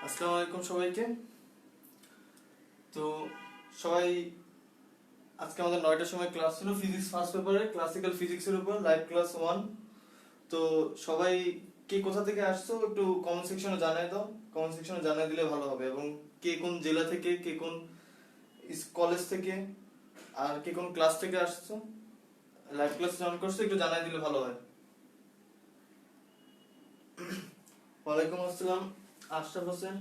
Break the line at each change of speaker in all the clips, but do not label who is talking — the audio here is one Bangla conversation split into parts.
আসসালামু আলাইকুম সবাইকে। তো সবাই আজকে আমাদের 9টার সময় ক্লাস ছিল ফিজিক্স ফার্স্ট পেপারে, ক্লাসিক্যাল ফিজিক্সের উপর লাইভ ক্লাস 1। তো সবাই কে কোথা থেকে আসছো একটু কমেন্ট সেকশনে জানাই দাও। কমেন্ট সেকশনে জানাই দিলে ভালো হবে, এবং কে কোন জেলা থেকে, কে কোন কলেজ থেকে, আর কে কোন ক্লাস থেকে আসছো, লাইভ ক্লাস জয়েন করছো একটু জানাই দিলে ভালো হয়। ওয়ালাইকুম আসসালাম আশরাফ হোসেন।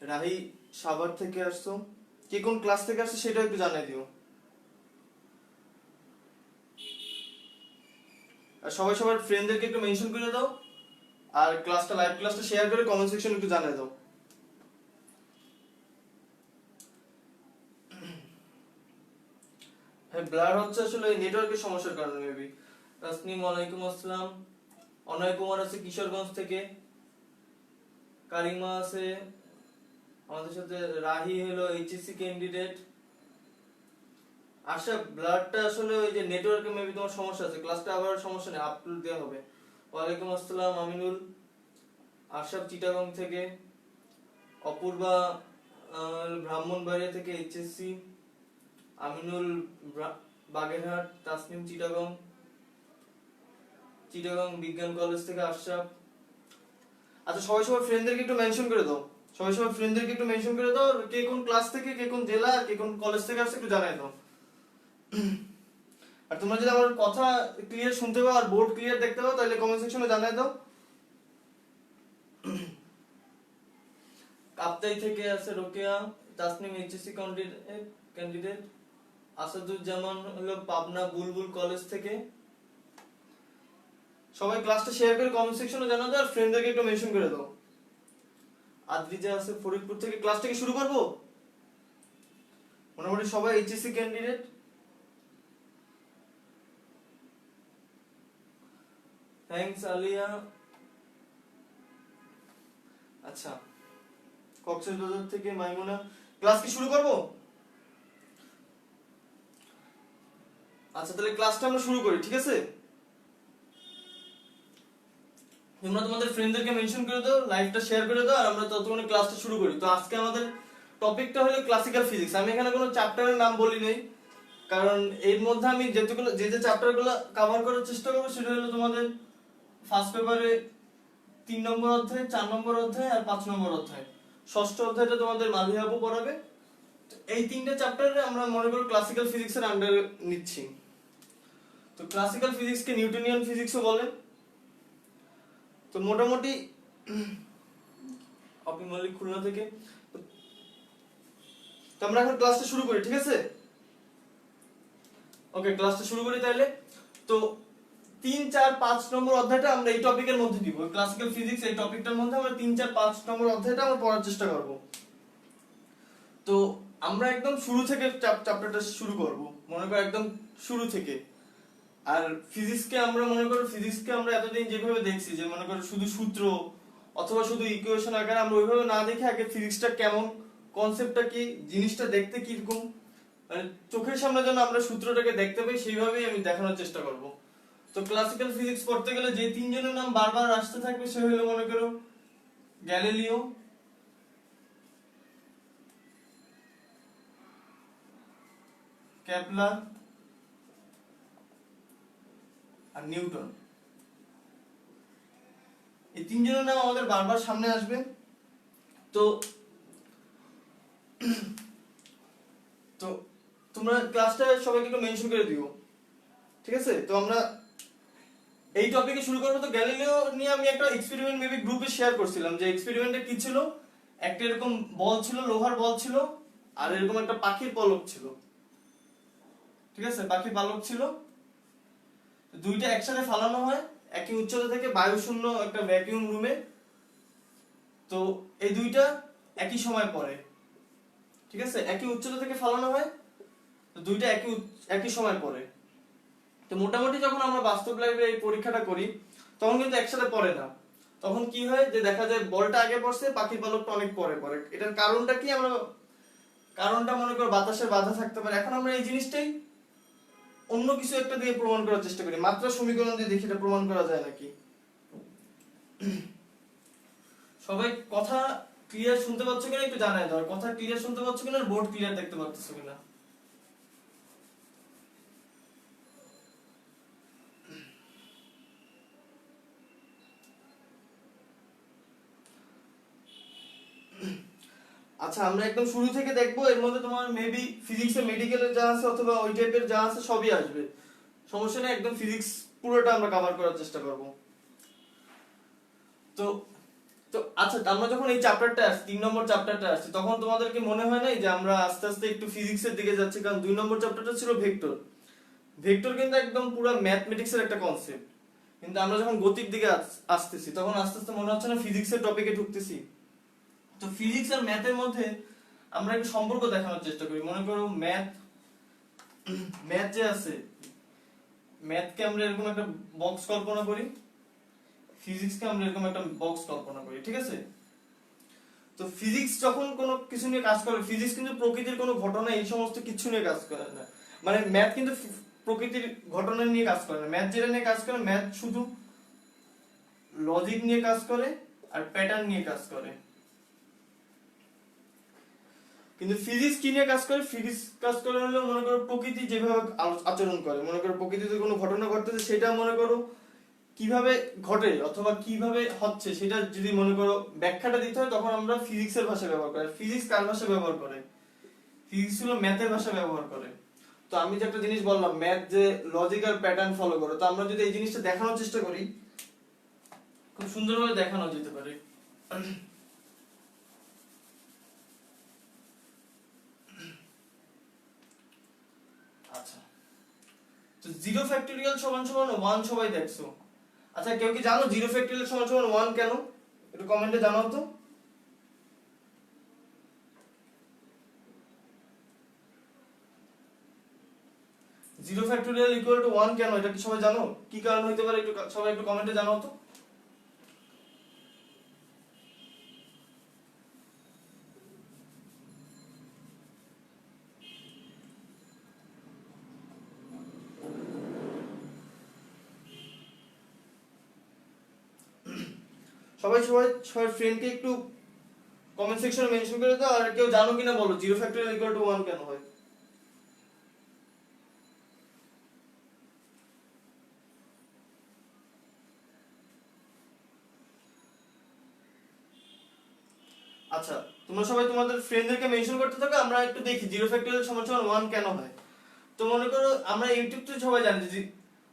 রাহি সাভার থেকে আসছো। কে কোন ক্লাস থেকে আসছো সেটা একটু জানাই দিও। আর সবাই সবার ফ্রেন্ডদেরকে একটু মেনশন করে দাও, আর ক্লাসটা লাইভ ক্লাসটা শেয়ার করে কমেন্ট সেকশনে একটু জানিয়ে দাও। হ্যাঁ, ব্লার হচ্ছে আসলে নেটওয়ার্কের সমস্যার কারণে মেবি। তাসনিম ওয়ালাইকুম আসসালাম। অনয় কুমার আছে কিশোরগঞ্জ থেকে। কারিমা আছে আমাদের সাথে। রাহি হলো এইচএসসি ক্যান্ডিডেট। আশা ব্লাডটা আসলে ওই যে নেটওয়ার্কে মেবি তোমার সমস্যা আছে, ক্লাসটা আবার সমস্যা নেই, আপলোড দেওয়া হবে। ওয়ালাইকুম আসসালাম আমিনুল। আশরাফ চিটাগং থেকে। অপূর্বা ব্রাহ্মণবাড়িয়া থেকে এইচএসসি। আমিনুল বাগেরহাট। তাসনিম চিটাগং বিজ্ঞান কলেজ থেকে আশরাফ। আচ্ছা, সবাই সবার ফ্রেন্ডদেরকে একটু মেনশন করে দাও। সবাই সবার ফ্রেন্ডদেরকে একটু মেনশন করে দাও, কে কোন ক্লাস থেকে, কে কোন জেলা, কে কোন কলেজ থেকে আসছে একটু জানাই দাও। আর তোমরা যদি আমার কথা ক্লিয়ার শুনতে পাও আর বোর্ড ক্লিয়ার দেখতে পাও তাহলে কমেন্ট সেকশনে জানাই দাও। কাপ্তাই থেকে আছে রোকেয়া। Tasnim HSC candidate. আসাদুজ্জামান হলো পাবনা বুলবুল কলেজ থেকে। সবাই ক্লাসটা শেয়ার করে কমেন্ট সেকশনে জানাও দাও, আর ফ্রেন্ডদেরকে একটু মেনশন করে দাও। আদ্রিজা আছে ফরিদপুর থেকে। ক্লাসটা কি শুরু করব? মোটামুটি সবাই এইচএসসি ক্যান্ডিডেট। থ্যাঙ্কস আলিয়া। আচ্ছা, কক্সবাজার থেকে মাইমুনা। ক্লাস কি শুরু করব? আচ্ছা, তাহলে ক্লাসটা আমরা শুরু করি, ঠিক আছে? তোমরা তোমাদের ফ্রেন্ডদেরকে মেনশন করে দাও, লাইভটা শেয়ার করে দাও, আর আমরা ততক্ষণে ক্লাসটা শুরু করি। তো আজকে আমাদের টপিকটা হলো ক্লাসিক্যাল ফিজিক্স। আমি এখানে কোনো চ্যাপ্টারের নাম বলি নাই, কারণ এর মধ্যে আমি যেগুলো যে চ্যাপ্টারগুলো কভার করার চেষ্টা করবো সেটা হলো তোমাদের ফার্স্ট পেপারে 3 নম্বর অধ্যায়, 4 নম্বর অধ্যায় আর 5 নম্বর অধ্যায়। ষষ্ঠ অধ্যায়টা তোমাদের মাধবী আপু পড়াবে। এই 3টে চ্যাপ্টারে আমরা মনে করো ক্লাসিক্যাল ফিজিক্সের আন্ডারে নিচ্ছি। তো ক্লাসিক্যাল ফিজিক্সকে নিউটনিয়ান ফিজিক্সও বলে। তো মোটামুটি অপি মল্লিক খুলনা থেকে। তো আমরা এখন ক্লাসটা শুরু করি, ঠিক আছে? ওকে, ক্লাসটা শুরু করি তাহলে। তো 3, 4, 5 নম্বর অধ্যায়টা আমরা এই টপিকের মধ্যে দিব। ক্লাসিক্যাল ফিজিক্স এই টপিকটার মধ্যে আমরা 3, 4, 5 নম্বর অধ্যায়টা আমরা পড়ার চেষ্টা করব। তো আমরা একদম শুরু থেকে চ্যাপ্টারটা শুরু করব, মনে করো একদম শুরু থেকে। আর ফিজিক্সকে আমরা এতদিন যেভাবে দেখছি, যে মনে করো শুধু সূত্র অথবা শুধু ইকুয়েশন আকারে, আমরা ওইভাবে না দেখে আগে ফিজিক্সটা কেমন, কনসেপ্টটা কি, জিনিসটা দেখতে কিরকম, মানে চোখের সামনে যেন আমরা সূত্রটাকে দেখতে পাই, সেইভাবেই আমি দেখানোর চেষ্টা করব। তো ক্লাসিক্যাল ফিজিক্স পড়তে গেলে যে 3 জনের নাম বারবার আসতে থাকবে সে হলো মনে করো গ্যালিলিও, কেপলার আর নিউটন। এই 3 জনের নাম আমাদের বারবার সামনে আসবে। তো তো তোমরা ক্লাসটা সবাইকে একটু মেনশন করে দিও, ঠিক আছে? তো আমরা এই টপিকে শুরু করবো। তো গ্যালিলিও নিয়ে আমি একটা এক্সপেরিমেন্ট মেবি গ্রুপে শেয়ার করছিলাম, যে এক্সপেরিমেন্টে কি ছিল, একটা এরকম বল ছিল, লোহার বল ছিল, আর এরকম একটা পাখির পলক ছিল, ঠিক আছে? পাখির পালক ছিল, দুইটা একসাথে ফালানো হয় একই উচ্চতা থেকে বায়ুশূন্য একটা ভ্যাকুয়াম রুমে। তো এই দুইটা একই সময় পড়ে, ঠিক আছে? একই উচ্চতা থেকে ফালানো হয়, তো দুইটা একই সময় পড়ে। তো মোটামুটি যখন আমরা বাস্তব লাইফে এই পরীক্ষাটা করি তখন কিন্তু একসাথে পড়ে না। তখন কি হয় যে দেখা যায় বলটা আগে পড়ছে, পাখির পালকটা অনেক পরে পড়ে। এটার কারণটা কি? আমরা কারণটা মনে করো বাতাসের বাধা থাকতে পারে। এখন আমরা এই জিনিসটাই অন্য কিছু একটা দিয়ে প্রমাণ করার চেষ্টা করি, মাত্রা সমীকরণ দিয়ে দেখি এটা প্রমাণ করা যায় নাকি। সবাই কথা ক্লিয়ার শুনতে পাচ্ছ কিনা একটু জানাই দাও, কথা ক্লিয়ার শুনতে পাচ্ছ কিনা, বোর্ড ক্লিয়ার দেখতে পাচ্ছ কিনা। আচ্ছা, আমরা একদম শুরু থেকে দেখবো। এর মধ্যে তোমার মেবি ফিজিক্স এর মেডিকেলের যা আছে অথবা ওই টাইপের যা আছে সবই আসবে, সমস্যা নেই। একদম ফিজিক্স পুরোটা আমরা কভার করার চেষ্টা করব। তো তো আচ্ছা, আমরা যখন এই চ্যাপ্টারটা আসছি, 3 নম্বর চ্যাপ্টারটা আসছে, তখন তোমাদেরকে মনে হয় না যে আমরা আস্তে আস্তে একটু ফিজিক্সের দিকে যাচ্ছি? কারণ 2 নম্বর চ্যাপ্টারটা ছিল ভেক্টর। ভেক্টর কিন্তু একদম পুরো ম্যাথমেটিক্সের একটা কনসেপ্ট, কিন্তু আমরা যখন গতির দিকে আসতেছি তখন আস্তে আস্তে মনে হচ্ছে না ফিজিক্সের টপিকে ঢুকতেছি। তো ফিজিক্স আর ম্যাথের মধ্যে আমরা একটু সম্পর্ক দেখানোর চেষ্টা করি। মনে করো ম্যাথ যে আছে, ম্যাথকে আমরা এরকম একটা বক্স কল্পনা করি, ফিজিক্সকে আমরা এরকম একটা বক্স কল্পনা করি, ঠিক আছে? তো ফিজিক্স যখন কোনো কিছু নিয়ে কাজ করে, ফিজিক্স কিন্তু প্রকৃতির কোনো ঘটনা এই সমস্ত কিছু নিয়ে কাজ করে না। মানে ম্যাথ কিন্তু প্রকৃতির ঘটনা নিয়ে কাজ করে না। ম্যাথ যেটা নিয়ে কাজ করে, ম্যাথ শুধু লজিক নিয়ে কাজ করে আর প্যাটার্ন নিয়ে কাজ করে। কিন্তু ফিজিক্স কি নিয়ে কাজ করে? ফিজিক্স কাজ করে হলো মনে করো প্রকৃতি যেভাবে আচরণ করে, মনে করো প্রকৃতিতে কোনো ঘটনা ঘটতেছে সেটা মনে করো কিভাবে ঘটে অথবা কিভাবে হচ্ছে, সেটা যদি মনে করো ব্যাখ্যাটা দিতে হয় তখন আমরা ফিজিক্সের ভাষা ব্যবহার করি। ফিজিক্স কার ভাষা ব্যবহার করে? ফিজিক্স হলো ম্যাথের ভাষা ব্যবহার করে। তো আমি যে একটা জিনিস বললাম, ম্যাথ যে লজিক্যাল প্যাটার্ন ফলো করে, তো আমরা যদি এই জিনিসটা দেখানোর চেষ্টা করি, খুব সুন্দরভাবে দেখানো যেতে পারে। আচ্ছা, তো 0 ফ্যাক্টরিয়াল সমান সমান 1 সবাই দেখছো। আচ্ছা, কেউ কি জানো 0 ফ্যাক্টরিয়াল সমান সমান 1 কেন? একটু কমেন্টে জানাও তো। 0 ফ্যাক্টরিয়াল ইকুয়াল টু 1 কেন? এটা কি সবাই জানো? কি কারণ হতে পারে? একটু সবাই একটু কমেন্টে জানাও তো। সবাই সবাই সবার ফ্রেন্ডকে একটু কমেন্ট সেকশনে মেনশন করে দাও। আর কেউ জানো কিনা বলো 0 ফ্যাক্টরিয়াল ইকুয়াল টু 1 কেন হয়? আচ্ছা, তোমরা সবাই তোমাদের ফ্রেন্ডদেরকে মেনশন করতে থাকো, আমরা একটু দেখি 0 ফ্যাক্টরিয়াল সমান সমান 1 কেন হয়। তো মনে করো আমরা ইউটিউব থেকে সবাই জানি যে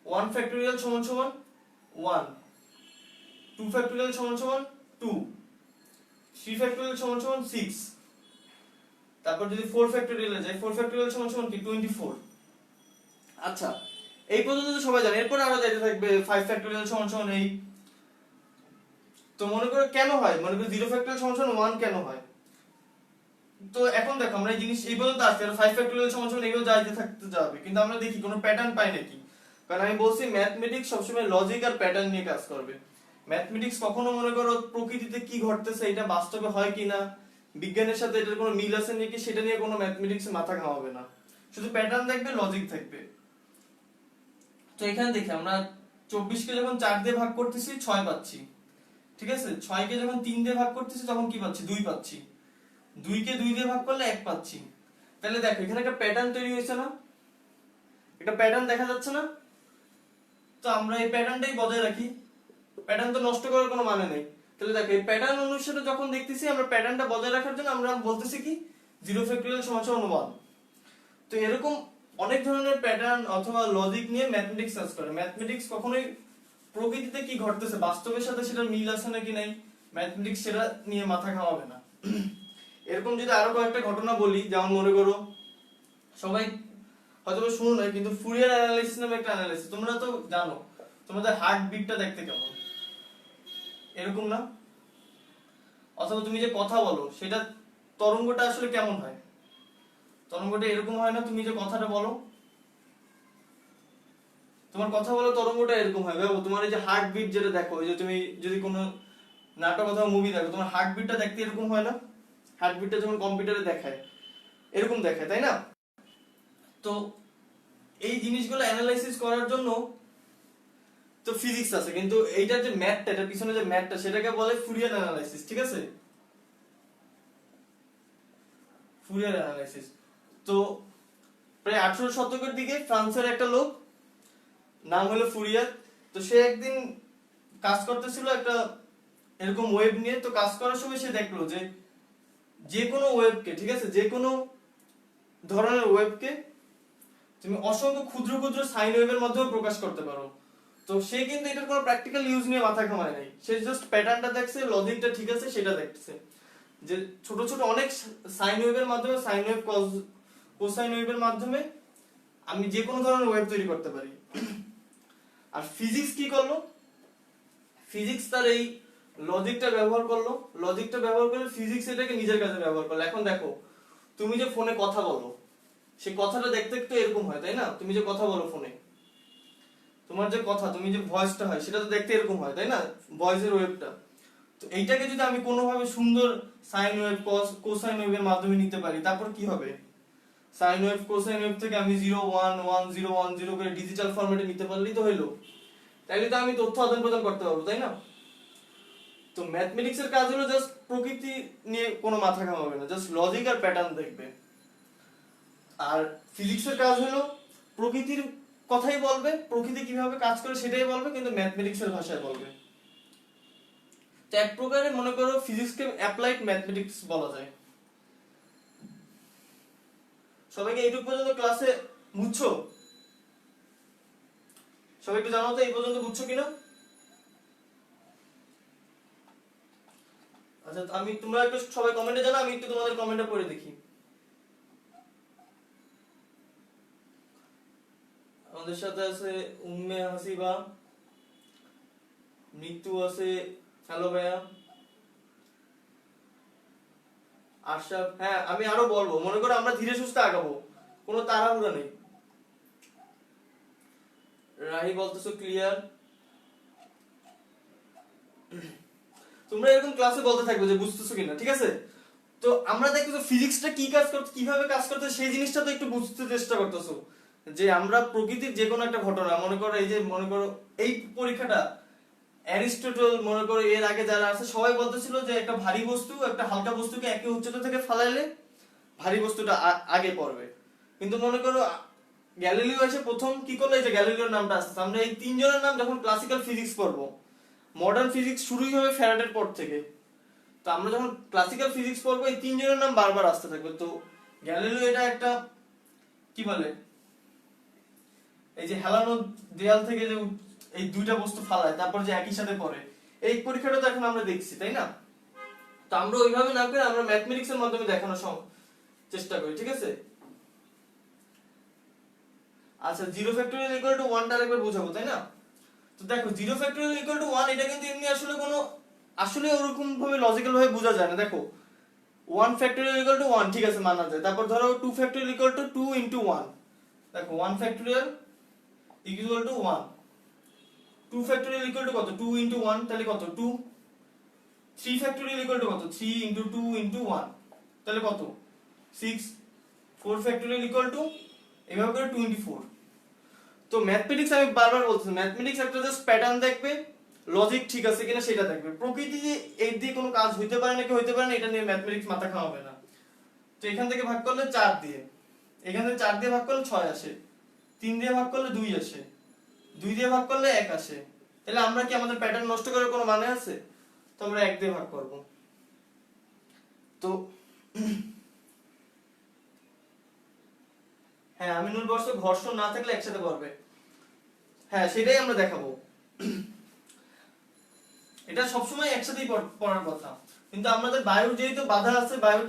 1 ফ্যাক্টরিয়াল সমান সমান 1, 2 ফ্যাক্টরিয়াল সমান সমান 2, 3 ফ্যাক্টরিয়াল সমান সমান 6, তারপর যদি 4 ফ্যাক্টরিয়ালে যাই, 4 ফ্যাক্টরিয়াল সমান সমান কি 24। আচ্ছা, এই পর্যন্ত তো সবাই জানে। এরপর আরো যাইতে থাকবে 5 ফ্যাক্টরিয়াল সমান সমান 8। তো মনে করো কেন হয়, মনে করো 0 ফ্যাক্টরিয়াল সমান সমান 1 কেন হয়? তো এখন দেখো আমরা এই জিনিস এই পর্যন্ত আসছে, আর 5 ফ্যাক্টরিয়াল সমান সমান এগুলো যাইতে থাকতে যাবে, কিন্তু আমরা দেখি কোনো প্যাটার্ন পাই নাকি। কারণ আমি বলছি ম্যাথমেটিক্স সবসময় লজিক আর প্যাটার্ন নিয়ে কাজ করবে। ম্যাথমেটিক্স কখনো মনে করো প্রকৃতিতে কি ঘটতেছে এটা বাস্তবে হয় কিনা, বিজ্ঞানের সাথে এটার কোনো মিল আছে নাকি, সেটা নিয়ে কোনো ম্যাথমেটিক্স মাথা ঘামাবে না, শুধু প্যাটার্ন দেখবে, লজিক থাকবে। তো এখানে দেখি আমরা 24 কে যখন 4 দিয়ে ভাগ করতেছি 6 পাচ্ছি, ঠিক আছে? 6 কে যখন 3 দিয়ে ভাগ করতেছি তখন কি পাচ্ছি? 2 পাচ্ছি। 2 কে 2 দিয়ে ভাগ করলে 1 পাচ্ছি। তাহলে দেখো এখানে একটা প্যাটার্ন তৈরি হয়েছে না? একটা প্যাটার্ন দেখা যাচ্ছে না? তো আমরা এই প্যাটার্নটাই বজায় রাখি, প্যাটার্ন তো নষ্ট করার কোনো মানে নেই। তাহলে দেখো এই প্যাটার্ন অনুসারে যখন দেখতেছি আমরা প্যাটার্নটা বজায় রাখার জন্য আমরা বলতেছি কি 0 ফ্যাক্টরিয়াল সমান সমান 1। তো এরকম অনেক ধরনের প্যাটার্ন অথবা লজিক নিয়ে ম্যাথমেটিক্স কাজ করে। ম্যাথমেটিক্স কখনোই প্রকৃতিতে কি ঘটতেছে বাস্তবের সাথে সেটা মিল আছে নাকি নাই ম্যাথমেটিক্স সেটা নিয়ে মাথা ঘামাবে না। এরকম যদি আরো কয়েকটা ঘটনা বলি, যেমন মনে করো সবাই হয়তো শুনো না, কিন্তু ফুরিয়ার অ্যানালাইসিস নামে একটা অ্যানালাইসিস, তোমরা তো জানো তোমাদের হার্ট বিটটা দেখতে কেমন, এরকম না? অথবা তুমি যে কথা বলো সেটা তরঙ্গটা আসলে কেমন হয়, তরঙ্গটা এরকম হয় না? তুমি যে কথাটা বলো, তোমার কথা বলো তরঙ্গটা এরকম হয়। ভাবো তোমার এই যে হার্ট বিট যেটা দেখো, এই যে তুমি যদি কোনো নাটক অথবা মুভি দেখো, তোমার হার্ট বিটটা দেখতে এরকম হয় না? হার্ট বিটটা যখন কম্পিউটারে দেখায় এরকম দেখায়, তাই না? তো এই জিনিসগুলো অ্যানালাইসিস করার জন্য তো ফিজিক্স আছে, কিন্তু এইটার যে ম্যাথটা, এটার পিছনে যে ম্যাথটা, সেটাকে বলে ফুরিয়ার অ্যানালাইসিস। ঠিক আছে, ফুরিয়ার অ্যানালাইসিস। তো প্রায় 18 শতকের দিকে ফ্রান্সের একটা লোক, নাম হলো ফুরিয়ার। তো সে একদিন কাজ করতেছিল একটা এরকম ওয়েব নিয়ে। তো কাজ করার সময় সে দেখলো যে যে কোনো ওয়েবকে, ঠিক আছে, যে কোনো ধরনের ওয়েবকে তুমি অসংখ্য ক্ষুদ্র ক্ষুদ্র সাইন ওয়েভের মাধ্যমে প্রকাশ করতে পারো। তো সে কিন্তু এটার কোনো প্র্যাকটিক্যাল ইউজ নিয়ে মাথা ঘামায় নাই, সে জাস্ট প্যাটার্নটা দেখছে, লজিকটা ঠিক আছে সেটা দেখছে, যে ছোট ছোট অনেক সাইন ওয়েভের মাধ্যমে, সাইন ওয়েভ, কোসাইন ওয়েভের মাধ্যমে আমি যে কোনো ধরনের ওয়েভ তৈরি করতে পারি। আর ফিজিক্স কি করলো? ফিজিক্স তার এই লজিকটা ব্যবহার করলো, লজিকটা ব্যবহার করে ফিজিক্স এটাকে নিজের কাজে ব্যবহার করলো। এখন দেখো তুমি যে ফোনে কথা বলো, সেই কথাটা দেখতে একটু এরকম হয়, তাই না? তুমি যে কথা বলো ফোনে, তোমার যে কথা, তুমি যে ভয়েসটা হয়, সেটা তো দেখতে এরকম হয়, তাই না? ভয়েসের ওয়েভটা। তো এইটাকে যদি আমি কোনোভাবে সুন্দর সাইন ওয়েভ, কোসাইন ওয়েভের মাধ্যমে নিতে পারি, তারপর কি হবে? সাইন ওয়েভ, কোসাইন ওয়েভ থেকে আমি 0 1 1 0 1 0 করে ডিজিটাল ফরম্যাটে নিতে পারলেই তো হলো। তাইলে তো আমি তথ্য আদান প্রদান করতে পারবো, তাই না? তো ম্যাথমেটিক্স এর কাজ হলো জাস্ট প্রকৃতি নিয়ে কোনো মাথা ঘামাবে না, জাস্ট লজিক আর প্যাটার্ন দেখবে। আর ফিজিক্সের কাজ হলো প্রকৃতির কথাই বলবে, প্রকৃতি কিভাবে কাজ করে সেটাই বলবে, কিন্তু ম্যাথমেটিক্স এর ভাষায় বলবে। তো এক প্রকারে মনে করো ফিজিক্সকে অ্যাপ্লাইড ম্যাথমেটিক্স বলা যায়। সবাইকে এইটুকু পর্যন্ত ক্লাসে বুঝছো? সবাই একটু জানো তো এই পর্যন্ত বুঝছো কিনা? আচ্ছা, আমি তোমরা একটু সবাই কমেন্টে জানো, আমি একটু তোমাদের কমেন্টে পড়ে দেখি। আমাদের সাথে আছে উম্মে হাসিবা, মৃত্যু আছে, হ্যালো ভাইয়া, আশরাফ। হ্যাঁ, আমি আরো বলবো, মনে করো আমরা ধীরে সুস্থে আগাবো, কোনো তাড়াহুড়া নেই। রাহি বলতেছো ক্লিয়ার। তোমরা এরকম ক্লাসে বলতে থাকবে যে বুঝতেছো কিনা, ঠিক আছে? তো আমরা দেখতেছো ফিজিক্সটা কি কাজ করতে, কিভাবে কাজ করতে, সেই জিনিসটা তো একটু বুঝতে চেষ্টা করতেছো। যে আমরা প্রকৃতির যে কোনো একটা ঘটনা, মনে করো এই যে মনে করো এই পরীক্ষাটা, অ্যারিস্টটল মনে করো এর আগে যারা আছে সবাই বলতেছিল যে একটা ভারী বস্তু একটা হালকা বস্তুকে একই উচ্চতা থেকে ফালাইলে ভারী বস্তুটা আগে পড়বে। কিন্তু মনে করো গ্যালিলিও এসে প্রথম কি করলো, এই যে গ্যালিলিওর নামটা আসছে, আমরা এই তিনজনের নাম যখন ক্লাসিক্যাল ফিজিক্স পড়বো, মডার্ন ফিজিক্স শুরুই হবে ফ্যারাডের পর থেকে। তো আমরা যখন ক্লাসিক্যাল ফিজিক্স পড়বো এই তিনজনের নাম বারবার আসতে থাকবে। তো গ্যালিলিও এটা একটা কি বলে, এই যে হেলানো দেয়াল থেকে যে এই দুইটা বস্তু ফালায় তারপর যে একই সাথে পড়ে, এই পরীক্ষাটা তো এখন আমরা দেখছি, তাই না? তো আমরা ওইভাবে না করে আমরা ম্যাথমেটিক্স এর মাধ্যমে দেখানোর চেষ্টা করি, ঠিক আছে? আচ্ছা, 0 ফ্যাক্টোরিয়াল ইকুয়াল টু 1 টা আরেকবার বোঝাবো, তাই না? তো দেখো 0 ফ্যাক্টোরিয়াল ইকুয়াল টু 1 এটা কিন্তু এমনি আসলে কোনো আসলে ওরকম ভাবে লজিক্যাল ভাবে বোঝা যায় না। দেখো 1 ফ্যাক্টোরিয়াল ইকুয়াল টু 1, ঠিক আছে, মানা যায়। তারপর ধরো 2 ফ্যাক্টোরিয়াল ইকুয়াল টু 2 ইনটু 1, দেখো 1 factorial equal to 1, 2 factorial equal to কত, 2 ইনটু 1, তাহলে কত 2, 3 ফ্যাক্টোরিয়াল ইকুয়াল টু কত, 3 ইনটু 2 ইনটু 1, তাহলে কত 6, 4 ফ্যাক্টোরিয়াল ইকুয়াল টু এভাবে করে 2 ইনটু 4। তো ম্যাথমেটিক্স আমি বারবার বলছি, ম্যাথমেটিক্স একটা জাস্ট প্যাটার্ন দেখবে, লজিক ঠিক আছে কিনা সেটা দেখবে। প্রকৃতি যে এই দিয়ে কোনো কাজ হইতে পারে নাকি হইতে পারে না এটা নিয়ে ম্যাথমেটিক্স মাথা খাওয়াবে না। তো এখান থেকে ভাগ করলে 4 দিয়ে, এখান থেকে 4 দিয়ে ভাগ করলে 6 আসে, 3 দিয়ে ভাগ করলে 2 আসে, 2 দিয়ে ভাগ করলে 1 আসে। তাহলে আমরা কি আমাদের প্যাটার্ন নষ্ট করার কোনো মানে আছে? তো আমরা 1 দিয়ে ভাগ করব। তো হ্যাঁ আমিনুল বলছো ঘর্ষণ না থাকলে একসাথে পড়বে, হ্যাঁ সেটাই আমরা দেখাবো। এটা সবসময় একসাথেই পড়ার কথা, কিন্তু আমাদের বায়ুর যেহেতু বাধা আছে, বায়ু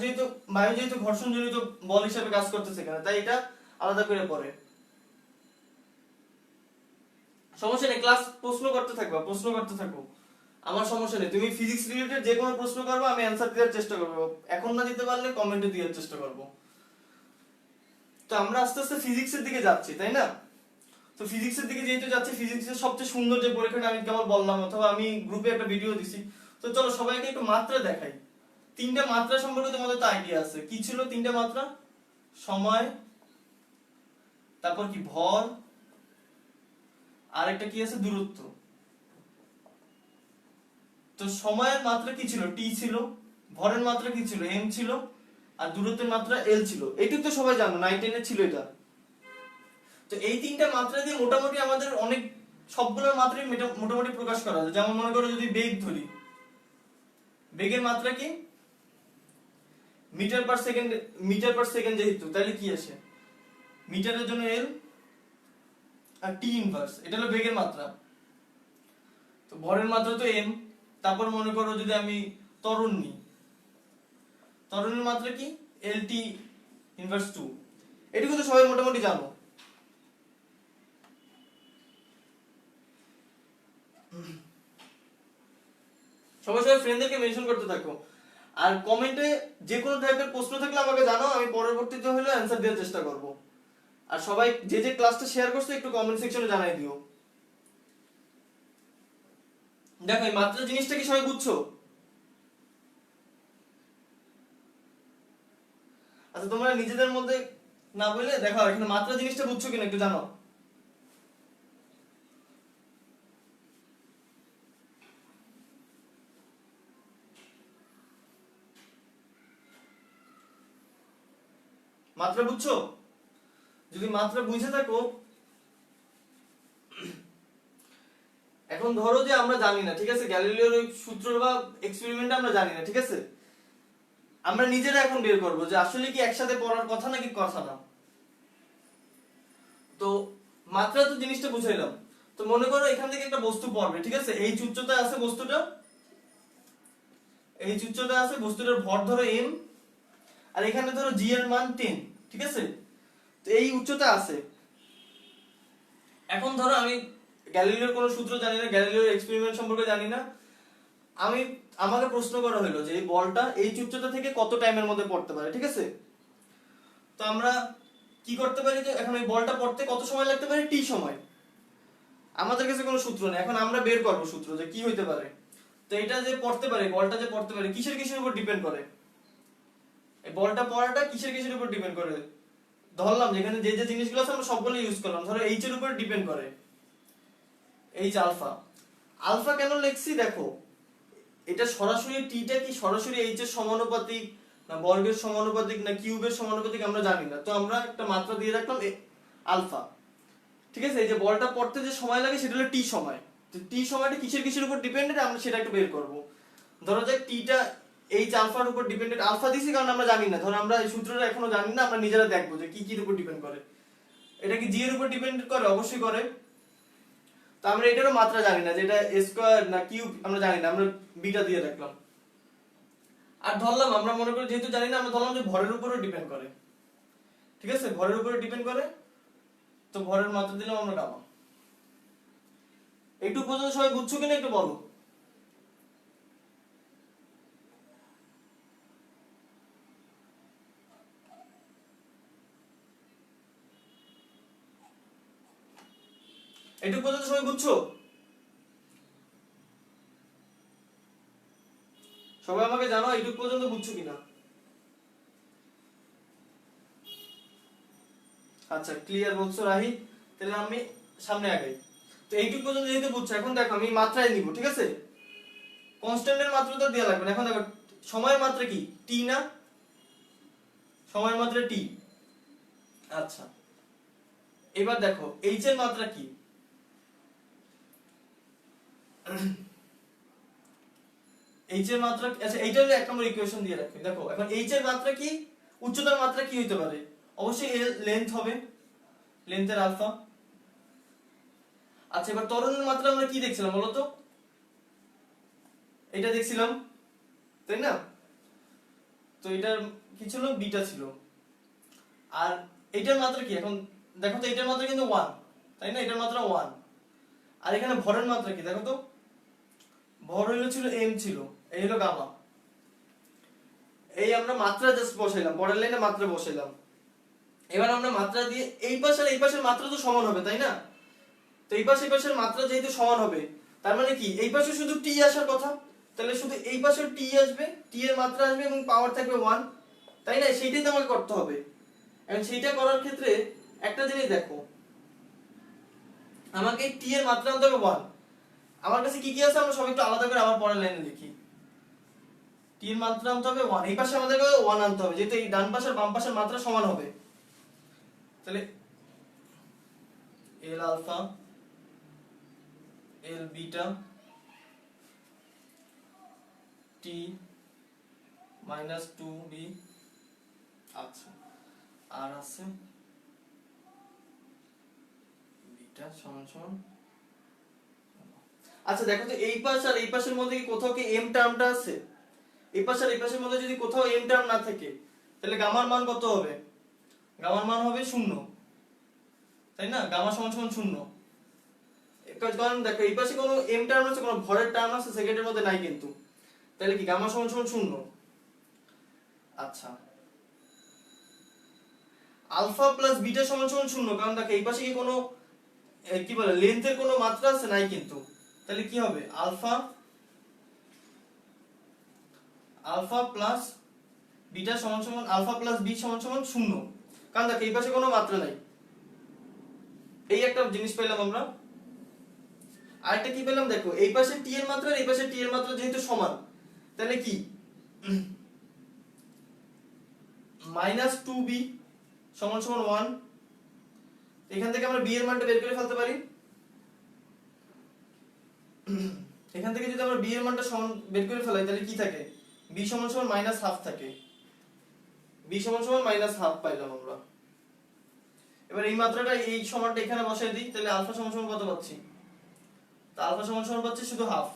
যেহেতু ঘর্ষণ জনিত বল হিসেবে কাজ করতেছে এখানে, তাই এটা আলাদা করে পড়ে। সমস্যা নেই, ক্লাস প্রশ্ন করতে থাকো, আমার সমস্যা নেই। তুমি ফিজিক্স রিলেটেড যে কোনো প্রশ্ন করবে, আমি অ্যানসার দেওয়ার চেষ্টা করব, এখন না দিতে পারলে কমেন্টে দেওয়ার চেষ্টা করব। তো আমরা আস্তে আস্তে ফিজিক্সের দিকে যাচ্ছি, তাই না? তো ফিজিক্সের দিকে যেহেতু যাচ্ছি, ফিজিক্সের সবচেয়ে সুন্দর যে পরীক্ষাটা আমি কেবল বললাম, অথবা আমি গ্রুপে একটা ভিডিও দিছি, তো চলো সবাইকে একটু মাত্রা দেখাই। তিনটা মাত্রা সম্পর্কে তোমাদের তো আইডিয়া আছে, কি ছিল তিনটা মাত্রা? সময়, তারপর কি ভর, আর একটা কি আছে দূরত্ব। তো সময়ের মাত্রা কি ছিল? টি ছিল, ভরের মাত্রা কি ছিল? এম ছিল, আর দূরত্বের মাত্রা এল ছিল। এইটুকু তো সবাই জানো, 9 10 এ ছিল এটা। তো এই তিনটা মাত্রা দিয়ে মোটামুটি আমাদের অনেক সবগুলোর মাত্রাই মোটামুটি প্রকাশ করা যায়। যেমন মনে করো যদি বেগ ধরি, বেগের মাত্রা কি? মিটার পার সেকেন্ড যেহেতু, তাহলে কি আসে? মিটারের জন্য এল আর টি ইনভার্স, এটা হলো বেগের মাত্রা। তো ভরের মাত্রা তো এম। তারপর মনে করো যদি আমি ত্বরণ নিই, ত্বরণের মাত্রা কি? এল টি ইনভার্স 2। এটুকু তো সবাই মোটামুটি জানো। সবাই ফ্রেন্ডদেরকে মেনশন করতে থাকো, আর কমেন্টে যে কোনো টাইপের প্রশ্ন থাকলে আমাকে জানাও, আমি পরবর্তীতে হলে অ্যানসার দেওয়ার চেষ্টা করব। আর সবাই যে যে ক্লাসটা শেয়ার করছে একটু কমেন্ট সেকশনে জানাই দিও। দেখো এই মাত্রা জিনিসটা কি সবাই বুঝছো? আচ্ছা তোমরা নিজেদের মধ্যে না বলে দেখো এখানে মাত্রা জিনিসটা বুঝছো কিনা একটু জানো। মাত্রা বুঝছো? যদি মাত্রা বুঝে থাকো, এখন ধরো যে আমরা জানি না, ঠিক আছে, গ্যালিলিওর সূত্র বা এক্সপেরিমেন্ট আমরা জানি না, ঠিক আছে, আমরা নিজেরা এখন বের করবো যে আসলে কি একসাথে পড়ার কথা নাকি কথা না। তো মাত্রা তো জিনিসটা বুঝাইলাম। তো মনে করো এখান থেকে একটা বস্তু পড়বে, ঠিক আছে, এই উচ্চতা আছে বস্তুটা, এই উচ্চতা আছে বস্তুটার ভর ধরো m, আর এখানে ধরো g এর মান 10, ঠিক আছে। তো এই উচ্চতা আছে। এখন ধরো আমি গ্যালিলিওর কোনো সূত্র জানি না, গ্যালিলিওর এক্সপেরিমেন্ট সম্পর্কে জানি না, আমাকে প্রশ্ন করা হলো যে এই বলটা এই উচ্চতা থেকে কত টাইমের মধ্যে পড়তে পারে, ঠিক আছে। তো আমরা কি করতে পারি, যে এখন এই বলটা পড়তে কত সময় লাগতে পারে? টি সময়। আমাদের কাছে কোনো সূত্র নেই, এখন আমরা বের করবো সূত্র যে কি হইতে পারে। তো এটা যে পড়তে পারে, বলটা যে পড়তে পারে কিসের উপর ডিপেন্ড করে? এই বলটা পড়াটা কিসের উপর ডিপেন্ড করে? ধরলাম যেখানে যে যে জিনিসগুলো আছে আমরা সবগুলো ইউজ করলাম, ধরো এইচ এর উপর ডিপেন্ড করে, এইচ আলফা। আলফা কেন লিখছি দেখো, এটা সরাসরি টিটা কি সরাসরি এইচ এর সমানুপাতিক না বর্গের সমানুপাতিক না কিউবের সমানুপাতিক আমরা জানি না, তো আমরা একটা মাত্রা দিয়ে রাখলাম আলফা, ঠিক আছে। এই যে বলটা পড়তে যে সময় লাগে সেটা হলো টি সময়। তো টি সময়টা কিসের উপর ডিপেন্ডেন্ট আমরা সেটা একটু বের করব। ধরো যে টিটা এইচ আলফার উপর ডিপেন্ডেন্ট, আলফা দিছি কারণ আমরা জানি না, ধরো আমরা এই সূত্রটা এখনো জানি না, আমরা নিজেরা দেখবো যে কি কির উপর ডিপেন্ড করে। এটা কি জি এর উপর ডিপেন্ড করে? অবশ্যই করে। তো আমরা এটারও মাত্রা জানি না, যে এটা স্কয়ার না কিউব আমরা জানি না, আমরা বিটা দিয়ে রাখলাম। আর ধরলাম আমরা মনে করি যেহেতু জানি না, আমরা ধরলাম যে ভরের উপরও ডিপেন্ড করে, ঠিক আছে, ভরের উপরে ডিপেন্ড করে। তো ভরের মাত্রা দিলাম আমরা গামা। এইটুকু পর্যন্ত সবাই বুঝছো কিনা একটু বলো। এইটুকু পর্যন্ত সবাই বুঝছো? সবাই আমাকে জানো এইটুকু পর্যন্ত বুঝছো কিনা। আচ্ছা ক্লিয়ার বলছো রাহি, তাহলে আমি সামনে আগাই। তো এইটুকু পর্যন্ত যেহেতু বুঝছো, এখন দেখো আমি মাত্রায় নিব, ঠিক আছে, কনস্ট্যান্টের মাত্রা তো দেওয়া লাগবে না। এখন দেখো সময়ের মাত্রা কি? টি না, সময়ের মাত্রা টি। আচ্ছা এবার দেখো এইচ এর মাত্রা কি? এইচ এর মাত্রা, আচ্ছা এইটা হলো 1 নম্বর ইকুয়েশন দিয়ে রাখি। দেখো এখন এইচ এর মাত্রা কি, উচ্চতার মাত্রা কি হইতে পারে? অবশ্যই এল লেন্থ হবে, লেন্থের আলফা। আচ্ছা এবার ত্বরণের মাত্রা আমরা কি দেখছিলাম বলো তো? এটা দেখছিলাম তাই না? তো এটার কি ছিল, বিটা ছিল। আর এটার মাত্রা কি এখন দেখো তো, এটার মাত্রা কিন্তু 1 তাই না, এটার মাত্রা 1। আর এখানে ভরের মাত্রা কি দেখো তো, ভর ছিল m ছিল, এই হলো গামা। এই আমরা মাত্রা জাস্ট বসাইলাম, পরের লাইনে মাত্রা বসাইলাম। এবার আমরা মাত্রা দিয়ে এই পাশ আর এই পাশের মাত্রা তো সমান হবে তাই না? তো এই পাশে এই পাশের মাত্রা যেহেতু সমান হবে, তার মানে কি এই পাশে শুধু t আসার কথা, তাহলে শুধু এই পাশে t আসবে, t এর মাত্রা আসবে এবং পাওয়ার থাকবে 1 তাই না? সেইটাই তো আমাকে করতে হবে। এখন সেইটা করার ক্ষেত্রে একটা জিনিস দেখো, আমাকে t এর মাত্রা আনতে হবে 1। আমার কাছে কি কি আছে আমরা সব একটু আলাদা করে আবার পরের লাইনে লিখি। t এর মাত্রা আনতে হবে 1, এই পাশে আমাদেরকে 1 আনতে হবে যেহেতু এই ডান পাশের বাম পাশের মাত্রা সমান হবে। তাহলে l alpha l beta t - 2b। আচ্ছা আর আছে বিটা সমান সমান। আচ্ছা দেখো তো এই পাশ আর এই পাশের মধ্যে কি কোথাও কি m টার্মটা আছে? এই পাশ আর এই পাশের মধ্যে যদি কোথাও m টার্ম না থাকে তাহলে গামার মান কত হবে? গামার মান হবে 0 তাই না? গামা সমান সমান 0। কারণ দেখো এই পাশে কোনো m টার্ম আছে, কোনো ভরের টার্ম আছে সেকেন্ডের মধ্যে নাই কিন্তু, তাহলে কি গামা সমান সমান 0। আচ্ছা আলফা প্লাস বিটা সমান সমান 0, কারণ দেখো এই পাশে কি কোনো কি বলে লেন্থের কোনো মাত্রা আছে নাই কিন্তু, তাহলে কি হবে আলফা আলফা প্লাস বিটা সমান সমান আলফা প্লাস বি সমান সমান 0, কারণ দেখো এই পাশে কোনো মাত্রা নাই। এই একটা জিনিস পেলাম আমরা। আরেকটা কি পেলাম দেখো, এই পাশে টি এর মাত্রা আর এই পাশে টি এর মাত্রা যেহেতু সমান, তাহলে কি -2b সমান সমান 1। এখান থেকে আমরা b এর মানটা বের করে ফেলতে পারি। এখান থেকে যদি আমরা b এর মানটা সমান বের করে ফেলাই তাহলে কি থাকে, b সমান সমান -1/2 থাকে। b সমান সমান -1/2 পাইলাম আমরা। এবার এই মাত্রাটা এই সমানটা এখানে বসাই দিই, তাহলে আলফা সমান সমান কত পাচ্ছি? তা আলফা সমান সমান পাচ্ছি শুধু হাফ।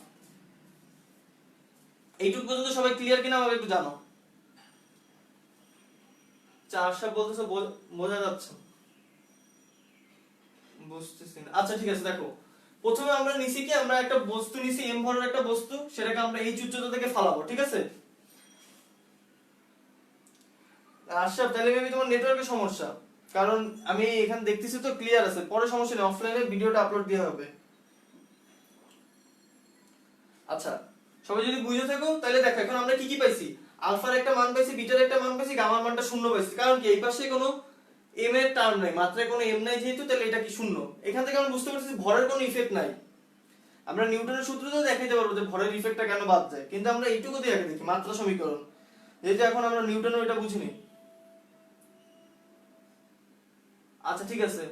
এইটুকু পর্যন্ত সবাই ক্লিয়ার কিনা আমাকে একটু জানো। চার সাপ বলতেছে বোঝা যাচ্ছে? বুঝতেছি না। আচ্ছা ঠিক আছে দেখো, প্রথমে আমরা নিছি কি, আমরা একটা বস্তু নিছি m ভরের একটা বস্তু, সেটাকে আমরা এই উচ্চতা থেকে ফালাবো, ঠিক আছে? আশরাফ তাহলে আমি তোমার নেটওয়ার্কের সমস্যা, কারণ আমি এখানে দেখতেছি তো ক্লিয়ার আছে, পরে সমস্যা নেই, অফলাইনে ভিডিওটা আপলোড দেওয়া হবে। আচ্ছা সবাই যদি বুঝে থাকো তাহলে দেখো এখন আমরা কি কি পাইছি, আলফার একটা মান পাইছি, বিটার একটা মান পাইছি, গামার মানটা 0 পাইছি। কারণ কি এই পাশে কোনো m এর টার্ম নাই, মাত্রায় কোনো m নাই যেহেতু, তাহলে এটা কি 0। এখান থেকে আমরা বুঝতে পারছি ভরের কোনো ইফেক্ট নাই। আমরা নিউটনের সূত্রতেও দেখাইতে পারবো যে ভরের ইফেক্টটা কেন বাদ যায়, কিন্তু আমরা এইটুকু দিয়ে আগে দেখি মাত্রা সমীকরণ, যেহেতু এখন আমরা নিউটনের এটা বুঝিনি। আচ্ছা ঠিক আছে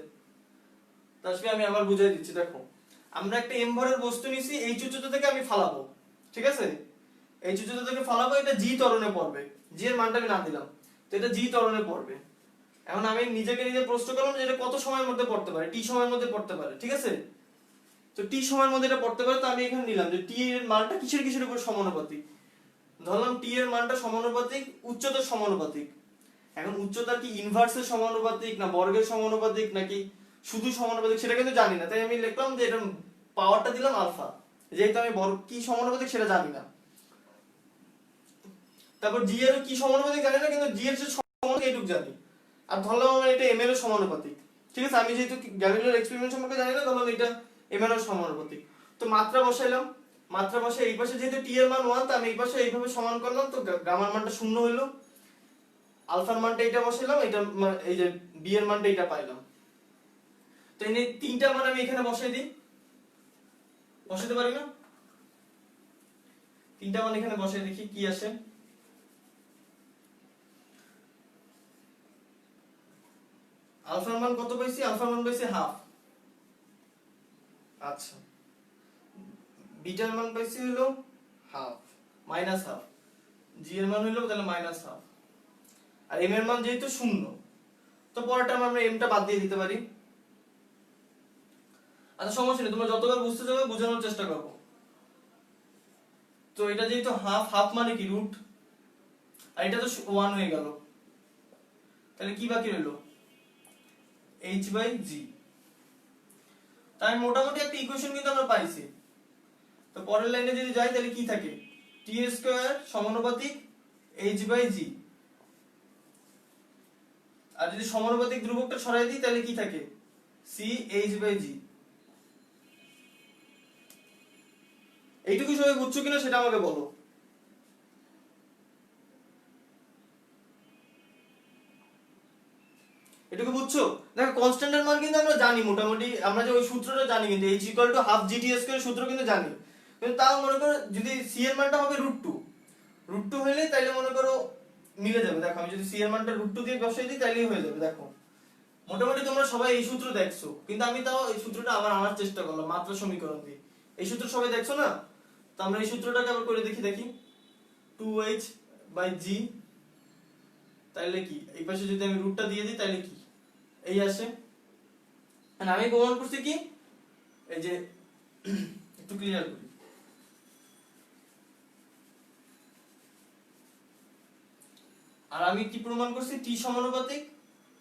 তাসফি, আমি আবার বুঝাই দিচ্ছি। দেখো আমরা একটা m ভরের বস্তু নিছি, এই উচ্চতা থেকে আমি ফালাবো, ঠিক আছে? এই উচ্চতা থেকে ফালাবো, এটা g ত্বরণে পড়বে, g এর মানটা আমি না দিলাম, তো এটা g ত্বরণে পড়বে। এখন আমি নিজেকে নিজে প্রশ্ন করলাম যে এটা কত সময়ের মধ্যে পড়তে পারে, t সময়ের মধ্যে পড়তে পারে, ঠিক আছে? তো t সময়ের মধ্যে এটা পড়তে পারে, তো আমি এখানে নিলাম যে t এর মানটা কিসের কিসের উপর সমানুপাতিক। ধরলাম t এর মানটা সমানুপাতিক উচ্চতার সমানুপাতিক। এখন উচ্চতার কি ইনভার্সের সমানুপাতিক না বর্গের সমানুপাতিক নাকি শুধু সমানুপাতিক সেটা কিন্তু জানি না, তাই আমি লিখলাম যে এটা পাওয়ারটা দিলাম আলফা, যেহেতু আমি বর্গ কি সমানুপাতিক সেটা জানি না। তারপর জি এর কি সমানুপাতিক জানি না, কিন্তু জি এর যে সমানুপাতিক এইটুকু জানি। আর ধরলাম আমরা এটা এম এর সমানুপাতিক, ঠিক আছে? আমি যেহেতু গ্যালিলিওর এক্সপেরিমেন্ট সম্পর্কে জানি না, ধরলাম এটা এম এর সমানুপাতিক। তো মাত্রা বসাইলাম, মাত্রা বসে এই পাশে যেহেতু টি এর মান 1, তো আমি এই পাশে এইভাবে সমান করলাম, তো গামার মানটা 0 হইলো। আলফার মানটা এটা বসাইলাম, এটা এই যে বি এর মানটা এটা পাইলাম। তো এই তিনটা মান আমি এখানে বসাই দিই, বসাতে পারি না? তিনটা মান এখানে বসাই দেখি কি আসে। আলফার মান কত পাইছি? আলফার মান পাইছি হাফ। আচ্ছা বিটার মান পাইছি হলো হাফ, মাইনাস হাফ। জি এর মান হলো তাহলে মাইনাস হাফ। আর এম এর মান যেহেতু 0, তো পরেরটা আমরা এমটা বাদ দিয়ে দিতে পারি। আচ্ছা সমস্যা নেই, তোমরা যতবার বুঝতে যাবে বোঝানোর চেষ্টা করবো। তো এটা যেহেতু হাফ, হাফ মানে কি রুট, আর এটা তো 1 হয়ে গেল, তাহলে কি বাকি রইল h/g। তাই মোটামুটি একটা ইকুয়েশন কিন্তু আমরা পাইছি। তো পরের লাইনে যদি যাই তাহলে কি থাকে, t² সমানুপাতিক h/g, আর যদি সমানুপাতিক ধ্রুবকটা সরাই দিই তাহলে কি থাকে ch/g। এইটুকু সবাই বুঝছো কিনা সেটা আমাকে বলো। এটুকু বুঝছো? দেখো কনস্ট্যান্টের মান কিন্তু আমরা জানি মোটামুটি, আমরা যে ওই সূত্রটা জানি, কিন্তু h = হাফ gt² এর সূত্র কিন্তু জানি, কিন্তু তাও মনে করো যদি c এর মানটা হবে √2 হইলে তাইলে মনে করো মিলে যাবে। দেখো আমি যদি c এর মানটা √2 দিয়ে বসাই দিই তাইলেই হয়ে যাবে। দেখো মোটামুটি তোমরা সবাই এই সূত্র দেখছো, কিন্তু আমি তাও এই সূত্রটা আবার আনার চেষ্টা করলাম মাত্রা সমীকরণ দিয়ে। এই সূত্র সবাই দেখছো না? তো আমরা এই সূত্রটাকে আবার করে দেখি 2h/g, তাইলে কি এই পাশে যদি আমি রুটটা দিয়ে দিই তাইলে কি এই আসে। আর আমি প্রমাণ করছি কি, এই যে একটু ক্লিয়ার করি, আর আমি কি প্রমাণ করছি, t সমানুপাতিক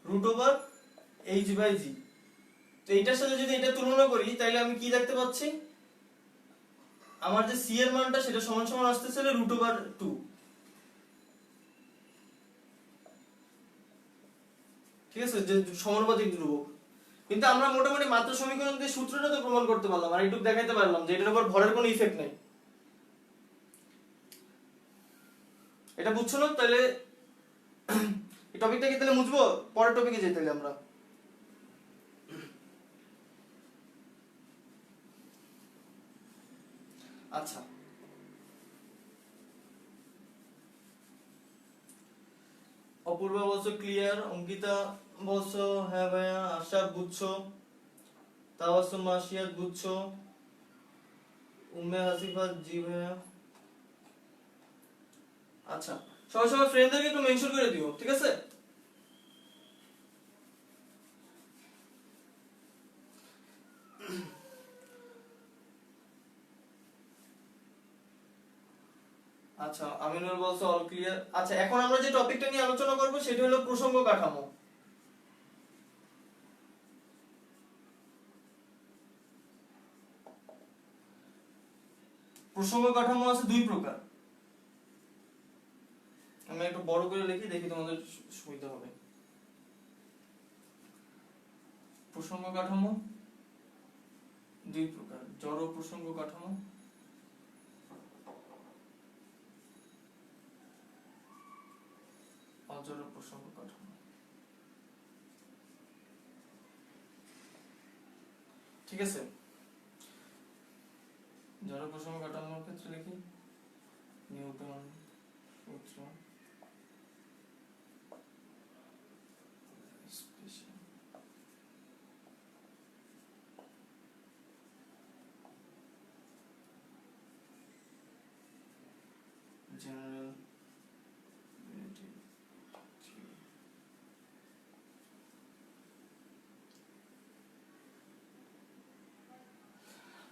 √h/g। তো এইটার সাথে যদি এটা তুলনা করি তাহলে আমি কি দেখতে পাচ্ছি, আমার যে c এর মানটা সেটা সমান সমান আসতেছে √2, ঠিক আছে, যে সমানুপাতিক ধ্রুবক। কিন্তু আমরা মোটামুটি মাত্রা সমীকরণ দিয়ে সূত্রটা তো প্রমাণ করতে পারলাম, আর একটু দেখাইতে পারলাম যে এটার উপর ভরের কোনো ইফেক্ট নাই। এটা বুঝছো না? তাহলে এই টপিকটা কি তাহলে বুঝবো, পরের টপিকে যাই তাহলে আমরা। আচ্ছা অপূর্বা বলছো ক্লিয়ার, অঙ্কিতা বলছো হ্যাঁ ভাইয়া, আশা বুঝছো, তাওয়াসুম মাসিয়াত বুঝছো, উম্মে হাসিফা জি ভাইয়া। আচ্ছা সবাই সবার ফ্রেন্ডদেরকে একটু মেনশন করে দিও, ঠিক আছে? আচ্ছা আমিনুল বলছো অল ক্লিয়ার। আচ্ছা এখন আমরা যে টপিকটা নিয়ে আলোচনা করব সেটা হলো প্রসঙ্গ কাঠামো। প্রসঙ্গ কাঠামো আছে দুই প্রকার, আমি একটু বড় করে লিখি দেখি তোমাদের সুবিধা হবে। প্রসঙ্গ কাঠামো দুই প্রকার, জড় প্রসঙ্গ কাঠামো অজড় প্রসঙ্গ কাঠামো। ঠিক আছে, জড় প্রসঙ্গ কাঠামোর ক্ষেত্রে লিখি নিউটন সূত্র, জেনারেল রিলেটিভিটি।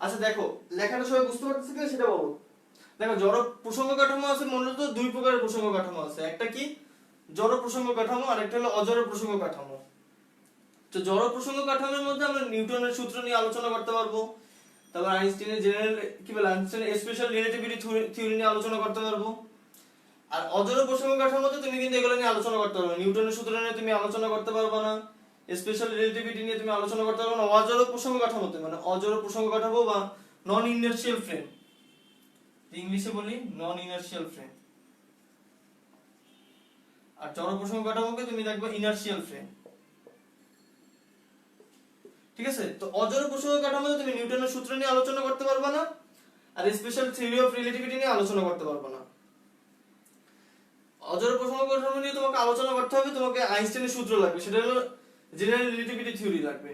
আচ্ছা দেখো লেখাটা সবাই বুঝতে পারতেছে কিনা সেটা বলো। দেখো জড় প্রসঙ্গ কাঠামো আছে মূলত দুই প্রকারের প্রসঙ্গ কাঠামো আছে, একটা কি জড় প্রসঙ্গ কাঠামো আর একটা হলো অজড় প্রসঙ্গ কাঠামো। তো জড় প্রসঙ্গ কাঠামোর মধ্যে আমরা নিউটনের সূত্র নিয়ে আলোচনা করতে পারবো, তারপর আইনস্টাইনের জেনারেল কি বলে আইনস্টাইনের স্পেশাল রিলেটিভিটি থিওরি নিয়ে আলোচনা করতে পারবো। আর অজড় প্রসঙ্গ কাঠামোতে তুমি কিন্তু এগুলো নিয়ে আলোচনা করতে পারবে, নিউটনের সূত্র নিয়ে তুমি আলোচনা করতে পারবে না, স্পেশাল রিলেটিভিটি নিয়ে তুমি আলোচনা করতে পারবে না। অজড় প্রসঙ্গ কাঠামোতে মানে অজড় প্রসঙ্গ কাঠামো বা নন ইনার্শিয়াল ফ্রেম, ইংলিশে বলি নন ইনার্শিয়াল ফ্রেম, আর জড় প্রসঙ্গ কাঠামোকে তুমি দেখবে ইনার্শিয়াল ফ্রেম। ঠিক আছে, তো অজড় প্রসঙ্গ কাঠামোতে তুমি নিউটনের সূত্র নিয়ে আলোচনা করতে পারবে না, আর স্পেশাল থিওরি অফ রিলেটিভিটি নিয়ে আলোচনা করতে পারবে না। অজড় প্রসঙ্গ কাঠামো নিয়ে তোমাকে আলোচনা করতে হবে, তোমাকে আইনস্টাইনের সূত্র লাগবে, সেটা হলো জেনারেল রিলেটিভিটি থিওরি লাগবে।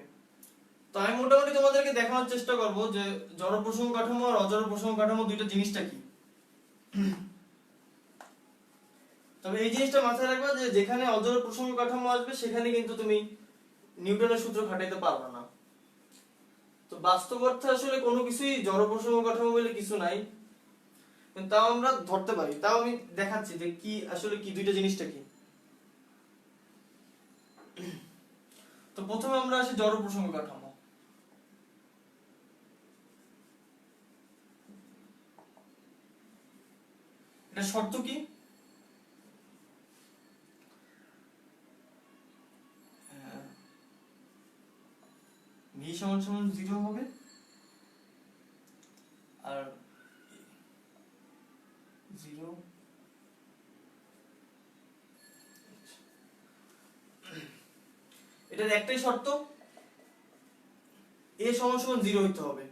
তো আমি মোটামুটি তোমাদেরকে দেখানোর চেষ্টা করব যে জড় প্রসঙ্গ কাঠামো আর অজড় প্রসঙ্গ কাঠামো দুইটা জিনিসটা কি। তবে এই জিনিসটা মাথায় রাখবা যে যেখানে অজড় প্রসঙ্গ কাঠামো আসবে সেখানে কিন্তু তুমি নিউটনের সূত্র খাটাইতে পারবে না। তো বাস্তব অর্থে আসলে কোনো কিছুই জড় প্রসঙ্গ কাঠামো বলে কিছু নাই, কিন্তু তাও আমরা ধরতে পারি। তাও আমি দেখাচ্ছি যে কি আসলে কি দুইটা জিনিসটা কি। তো প্রথমে আমরা আসি জড় প্রসঙ্গ কাঠামো। এটা শর্ত কি? ভি সমান সমান 0 হবে, আর 0 এটার একটাই শর্ত, এ সমান সমান 0 হইতে হবে।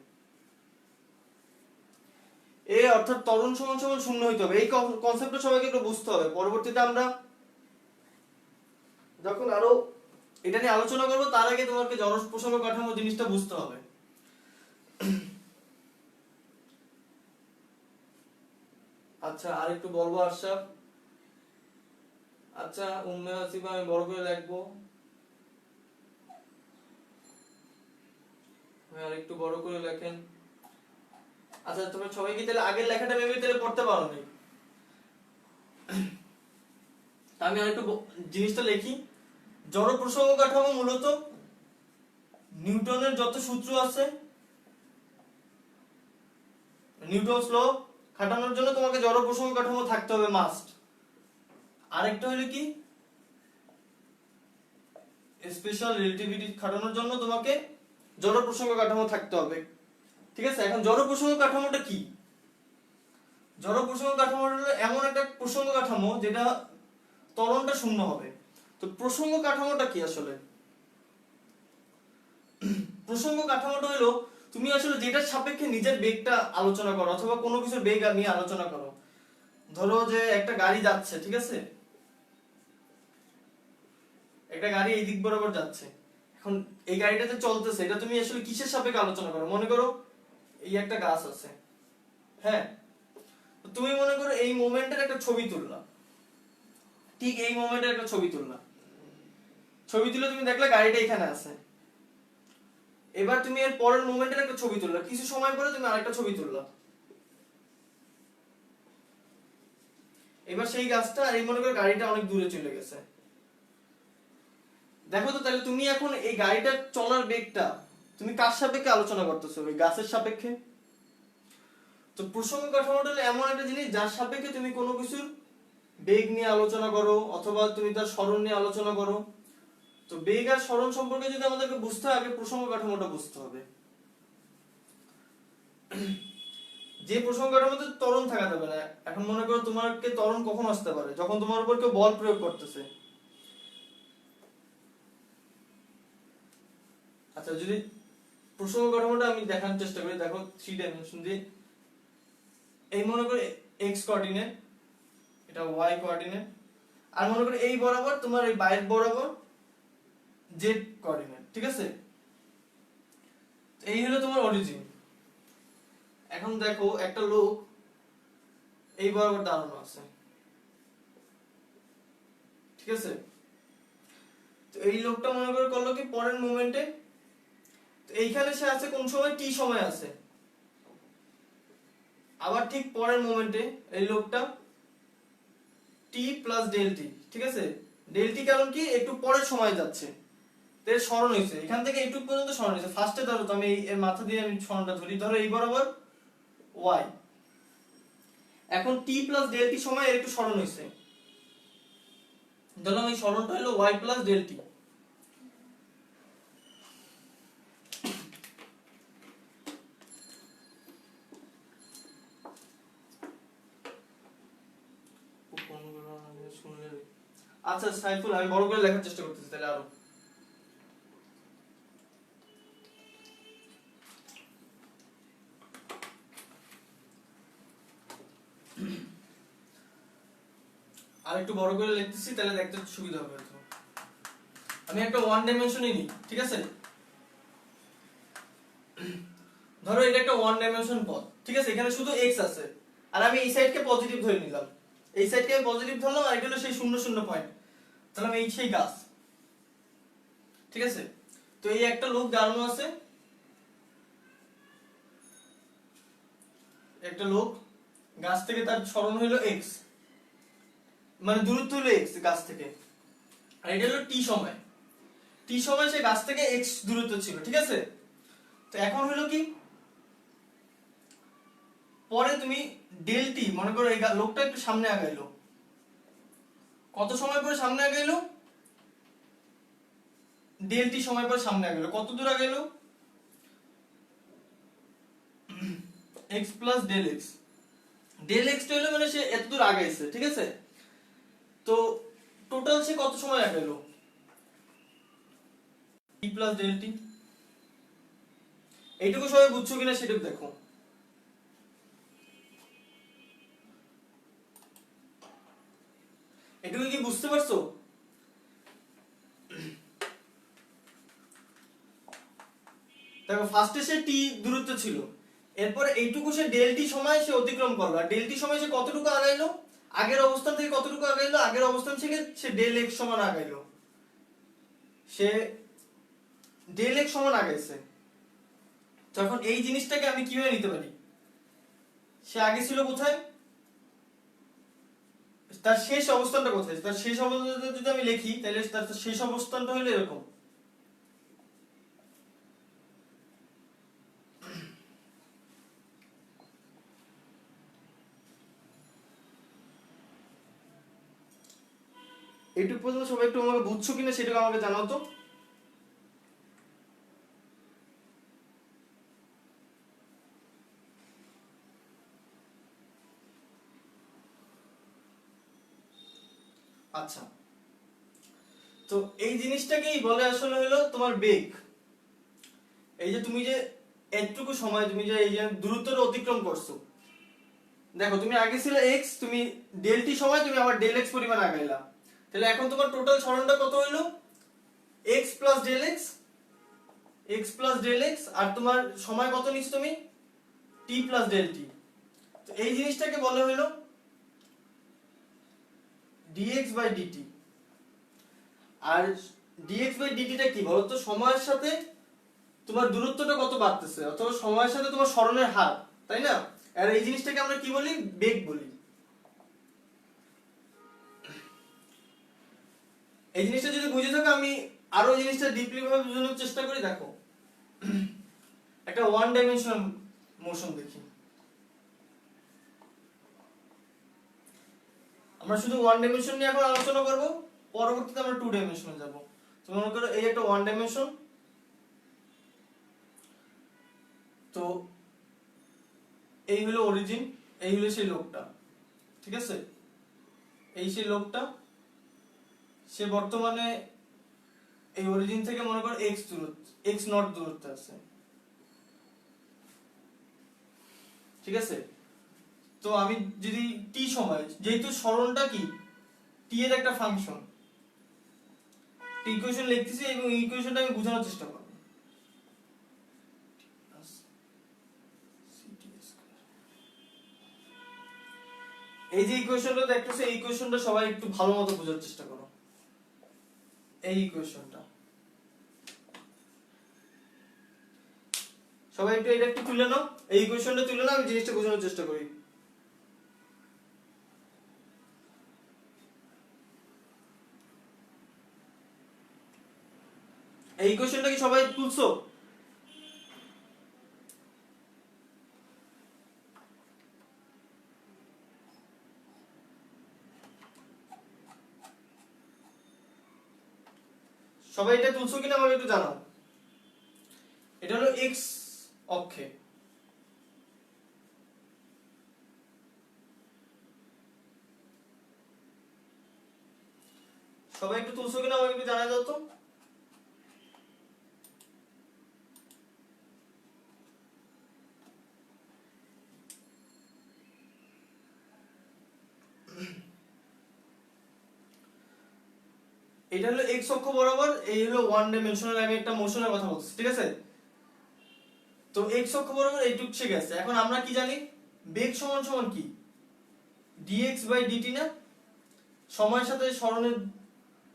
এ অর্থাৎ ত্বরণ সমান সমান 0 হইতে হবে। এই কনসেপ্টটা সবাইকে একটু বুঝতে হবে। পরবর্তীতে আমরা যখন আরো এটা নিয়ে আলোচনা করব তার আগে তোমাকে জড় প্রসঙ্গ কাঠামো জিনিসটা বুঝতে হবে। আচ্ছা আর একটু বলবো আশরাফ। আচ্ছা উম্মে হাসিবা আমি বড় করে লিখবো, আর একটু বড় করে লেখেন। আচ্ছা তোমরা সবাই কি তাহলে আগের লেখাটা মেবি তাহলে পড়তে পারো নি? আমি আর একটু জিনিসটা লিখি। জড় প্রসঙ্গ কাঠামো মূলত নিউটনের যত সূত্র আছে, নিউটনস ল খাটানোর জন্য তোমাকে জড় প্রসঙ্গ কাঠামো থাকতে হবে মাস্ট। আরেকটা হলো কি, স্পেশাল রিলেটিভিটি খাটানোর জন্য তোমাকে জড় প্রসঙ্গ কাঠামো থাকতে হবে। ঠিক আছে, এখন জড় প্রসঙ্গ কাঠামোটা কি? জড় প্রসঙ্গ কাঠামোটা হলো এমন একটা প্রসঙ্গ কাঠামো যেটা ত্বরণটা শূন্য হবে। তো প্রসঙ্গ কাঠামোটা কি আসলে? প্রসঙ্গ কাঠামোটা হলো তুমি আসলে যেটার সাপেক্ষে নিজের বেগটা আলোচনা করো অথবা কোনো কিছুর বেগ নিয়ে আলোচনা করো। ধরো যে একটা গাড়ি যাচ্ছে, ঠিক আছে, একটা গাড়ি এই দিক বরাবর যাচ্ছে। এখন এই গাড়িটা যে চলতেছে এটা তুমি আসলে কিসের সাপেক্ষে আলোচনা করো? মনে করো এই একটা গাছ আছে, হ্যাঁ, তুমি মনে করো এই মোমেন্টের একটা ছবি তুললা, ঠিক এই মোমেন্টের একটা ছবি তুললা। ছবি তুলে তুমি দেখলে গাড়িটা এখানে আছে। এবার তুমি এর পরের মোমেন্টের একটা ছবি তুললা, কিছু সময় পরে তুমি আরেকটা ছবি তুললা। এবার সেই গাছটা আর এই মনে করো গাড়িটা অনেক দূরে চলে গেছে। দেখো তো তাহলে তুমি এখন এই গাড়িটার চলার বেগটা তুমি কার সাপেক্ষে আলোচনা করতেছো? ওই গাছের সাপেক্ষে। তো প্রসঙ্গ কাঠামোটা হলো এমন একটা জিনিস যার সাপেক্ষে তুমি কোনো কিছুর বেগ নিয়ে আলোচনা করো অথবা তুমি তার সরণ নিয়ে আলোচনা করো। তো বেগ আর সরণ সম্পর্কে যদি আমাদেরকে বুঝতে হয়, আগে প্রসঙ্গ কাঠামোটা বুঝতে হবে। যে প্রসঙ্গ কাঠামোতে ত্বরণ থাকা যাবে না। এখন মনে করো তোমাকে ত্বরণ কখন আসতে পারে? যখন তোমার উপর কেউ বল প্রয়োগ করতেছে। আচ্ছা যদি প্রসঙ্গ কাঠামোটা আমি দেখানোর চেষ্টা করি, দেখো 3 ডাইমেনশন দিয়ে। এই মনে করো x কোঅর্ডিনেট, এটা y কোঅর্ডিনেট, আর মনে করো এই বরাবর তোমার এই বাইর বরাবর z কোঅর্ডিনেট, ঠিক আছে? এই হলো তোমার অরিজিন। এখন দেখো একটা লোক এই বরাবর দাঁড়ানো আছে, ঠিক আছে? তো এই লোকটা মনে করো করলো কি পরের মোমেন্টে, তো এইখানে সে আছে কোন সময়? t সময় আছে। আবার ঠিক পরের মোমেন্টে এই লোকটা t প্লাস ডেল টি, ঠিক আছে? ডেল টি কারণ কি একটু পরের সময় যাচ্ছে, এর সরণ হয়েছে এখান থেকে একটু পর্যন্ত সরণ হয়েছে। ফার্স্টে ধরো তো আমি এর মাথা দিয়ে আমি সরণটা ধরি, ধরো এই বরাবর y, এখন t প্লাস ডেল টি সময় এর একটু সরণ হয়েছে, ধরলাম এই সরণটা হলো y প্লাস ডেল টি। আচ্ছা সাইফুল আমি বড় করে লেখার চেষ্টা করতেছি তাহলে আরো। আর একটু বড় করে লিখতেছি তাহলে দেখতে সুবিধা হবে। আমি একটা ওয়ান ডাইমেনশনই নিই, ঠিক আছে? ধরো এটা একটা ওয়ান ডাইমেনশন পথ, ঠিক আছে? এখানে শুধু x আছে আর আমি এই সাইডকে পজিটিভ ধরে নিলাম, এই সাইডকে আমি পজিটিভ ধরলাম, আর এটা হলো সেই 0 0 পয়েন্ট। তাহলে আমি এই সেই গাছ, ঠিক আছে? তো এই একটা লোক দাঁড়ানো আছে, একটা লোক গাছ থেকে তার সরণ হলো এক্স, মানে দূরত্ব হলো এক্স গাছ থেকে, আর এটা হলো টি সময়, টি সময় সে গাছ থেকে এক্স দূরত্ব ছিল, ঠিক আছে। তো এখন হলো কি, পরে তুমি ডেল টি, মনে করো এই লোকটা একটু সামনে আগাইলো, কত সময় পরে সামনে আগাইলো, ডেল টি সময় পরে সামনে আগাইলো, কত দূর আগাইলো, x plus del x, del x হলো মানে সে এত দূর আগাইছে, ঠিক আছে। তো টোটাল সে কত সময় আগাইলো, টি প্লাস ডেল টি। এইটুকু সবাই বুঝছো কিনা সেটা দেখো। এটুকু কি বুঝতে পারছো? দেখো ফার্স্টে সে টি দূরত্ব ছিল, এরপর এইটুকু সে ডেল টি সময় সে অতিক্রম করলো, আর ডেল টি সময় সে কতটুকু আগাইলো, আগের অবস্থান থেকে কতটুকু আগাইলো, আগের অবস্থান থেকে সে ডেল এক্স সমান আগাইলো, সে ডেল এক্স সমান আগাইছে। তখন এই জিনিসটাকে আমি কিভাবে নিতে পারি, সে আগে ছিল কোথায়, তার শেষ অবস্থানটা কোথায়, তার শেষ অবস্থানটা যদি আমি লিখি তাহলে তার শেষ অবস্থানটা হলো এরকম, এইটুকু পর্যন্ত সবাই একটু আমাকে বুঝছো কিনা সেটাকে আমাকে জানাও তো। আচ্ছা, তো এই জিনিসটাকেই বলে আসলে হলো তোমার বেগ। এই যে তুমি যে এতটুকু সময় তুমি যে এই যে দূরত্বটা অতিক্রম করছো, দেখো তুমি আগে ছিল x, তুমি ডেল টি সময় তুমি আবার ডেল x পরিমাণ আগাইলা, তাহলে এখন তোমার টোটাল সরণটা কত হইলো, x plus del x, x plus del x, আর তোমার সময় কত নিচ্ছ তুমি, t প্লাস ডেল t। তো এই জিনিসটাকে বলা হলো dx বাই dt। আর dx বাই dt টা কি বলতো, সময়ের সাথে তোমার দূরত্বটা কত বাড়তেছে, অথবা সময়ের সাথে তোমার সরণের হার, তাই না। আর এই জিনিসটাকে আমরা কি বলি, বেগ বলি। এই জিনিসটা যদি বুঝে থাকো, আমি আরো জিনিসটা ডিপলি ভাবে বোঝানোর চেষ্টা করি। দেখো একটা ওয়ান ডাইমেনশনাল মোশন দেখি, আমরা শুধু ওয়ান ডাইমেনশন নিয়ে এখন আলোচনা করব, পরবর্তীতে আমরা টু ডাইমেনশনে যাব। তো মনে করো এই একটা ওয়ান ডাইমেনশন, তো এই হলো অরিজিন, এই হলো সেই লোকটা, ঠিক আছে। এই সেই লোকটা, সে বর্তমানে এই অরিজিন থেকে মনে করো x দূরত্ব, x নট দূরত্বে আছে, ঠিক আছে। তো আমি যদি t সময়, যেহেতু সরণটা কি t এর একটা ফাংশন, t ইকুয়েশন লিখতেছি এবং এই ইকুয়েশনটা আমি বোঝানোর চেষ্টা করব। এই যে ইকুয়েশনটা দেখতেছো, এই ইকুয়েশনটা সবাই একটু ভালো মতো বোঝার চেষ্টা করো। এই ইকুয়েশনটা সবাই একটু এটা একটু তুলে নাও, এই ইকুয়েশনটা তুলে নাও, আমি জিনিসটা বোঝানোর চেষ্টা করি। এই ইকুয়েশনটা কি সবাই তুলছো? সবাই এটা তুলছো কিনা আমাকে একটু জানাও। এটা হলো x অক্ষে, সবাই একটু তুলছো কিনা আমাকে একটু জানাই দাও তো। এটা হলো x অক্ষ বরাবর, এই হলো ওয়ান ডাইমেনশনাল, আমি একটা মোশনের কথা বলছি, ঠিক আছে। তো x অক্ষ বরাবর এইটুক সে গেছে। এখন আমরা কি জানি, বেগ সমান সমান কি, dx বাই dt না, সময়ের সাথে সরণের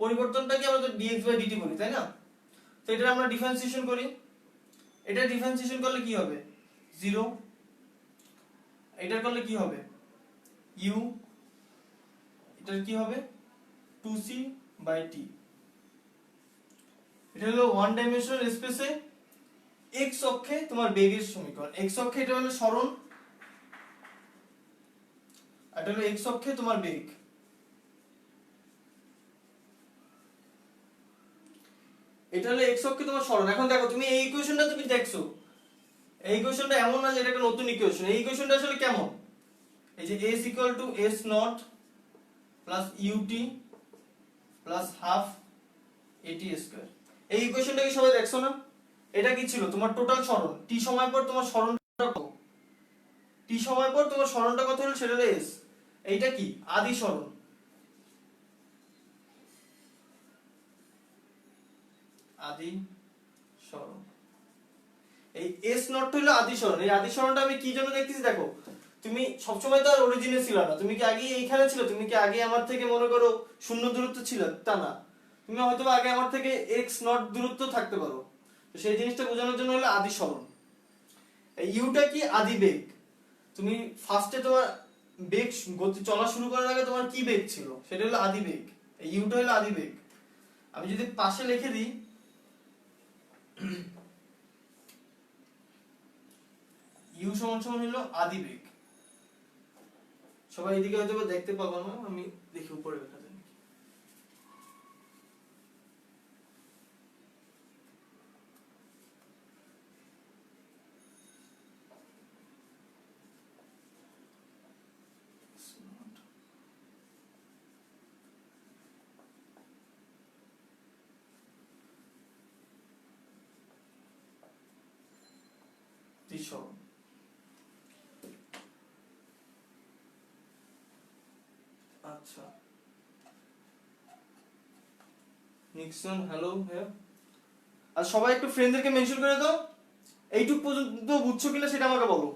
পরিবর্তনটাকে আমরা তো dx বাই dt বলি, তাই না। তো এটা আমরা ডিফারেন্সিয়েশন করি, এটা ডিফারেন্সিয়েশন করলে কি হবে, 0, এটার করলে কি হবে ইউ, এটার কি হবে 2c/t। এটা হলো ওয়ান ডাইমেনশনাল স্পেসে x অক্ষে তোমার বেগের সমীকরণ। x অক্ষে এটা হলো সরণ, আর এটা হলো x অক্ষে তোমার বেগ। এটা হলো x অক্ষে তোমার সরণ। এখন দেখো তুমি এই ইকুয়েশনটা তুমি দেখছো, এই ইকুয়েশনটা এমন না যে এটা একটা নতুন ইকুয়েশন। এই ইকুয়েশনটা আসলে কেমন, এই যে s = s not plus ut plus half at square, এই ইকুয়েশনটা কি সবাই দেখছো না? এটা কি ছিল তোমার টোটাল সরণ, t সময় পর তোমার সরণটা কত, t সময় পর তোমার সরণটা কত হলো সেটা হলো s। এইটা কি আদি সরণ, আদি সরণ। এই s নট হলো আদি সরণ। এই আদি সরণটা আমি কি জন্য দেখতেছি দেখো, তুমি সবসময় তো আর অরিজিনে ছিল না, তুমি কি আগে এইখানে ছিল, তুমি কি আগে আমার থেকে মনে করো শূন্য দূরত্ব ছিল তা না, তুমি হয়তো আগে আমার থেকে x নট দূরত্ব থাকতে পারো। তো সেই জিনিসটা বোঝানোর জন্য হলো আদি সরণ। এই ইউটা কি আদি বেগ, তুমি ফার্স্টে তোমার বেগ গতি চলা শুরু করার আগে তোমার কি বেগ ছিল সেটা হলো আদি বেগ, এই ইউটা হলো আদি বেগ। আমি যদি পাশে লিখে দিই ইউ সমান সমান হলো আদি বেগ। সবাই এদিকে হয়তো দেখতে পাবো না, আমি দেখি উপরে লেখা যায় নাকি। আচ্ছা নিক্সন হ্যালো হ্যাঁ, আর সবাই একটু ফ্রেন্ডদেরকে মেনশন করে দাও। এইটুক পর্যন্ত বুঝছো কিনা সেটা আমাকে বলো।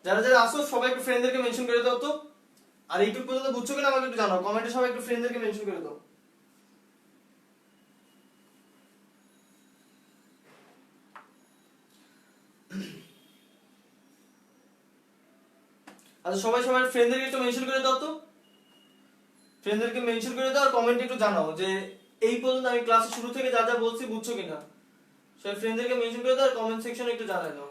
যারা যারা আসো সবাই একটু ফ্রেন্ডদেরকে মেনশন করে দাও তো। আর এইটুক পর্যন্ত বুঝছো কিনা আমাকে একটু জানাও, কমেন্টে সবাই একটু ফ্রেন্ডদেরকে মেনশন করে দাও। আচ্ছা সবাই সবার ফ্রেন্ডদেরকে একটু মেনশন করে দাও তো, ফ্রেন্ডদেরকে মেনশন করে দাও আর কমেন্টে একটু জানাও যে এই পর্যন্ত আমি ক্লাসের শুরু থেকে যা যা বলছি বুঝছো কিনা। সবাই ফ্রেন্ডদেরকে মেনশন করে দাও আর কমেন্ট সেকশনে একটু জানাই দাও।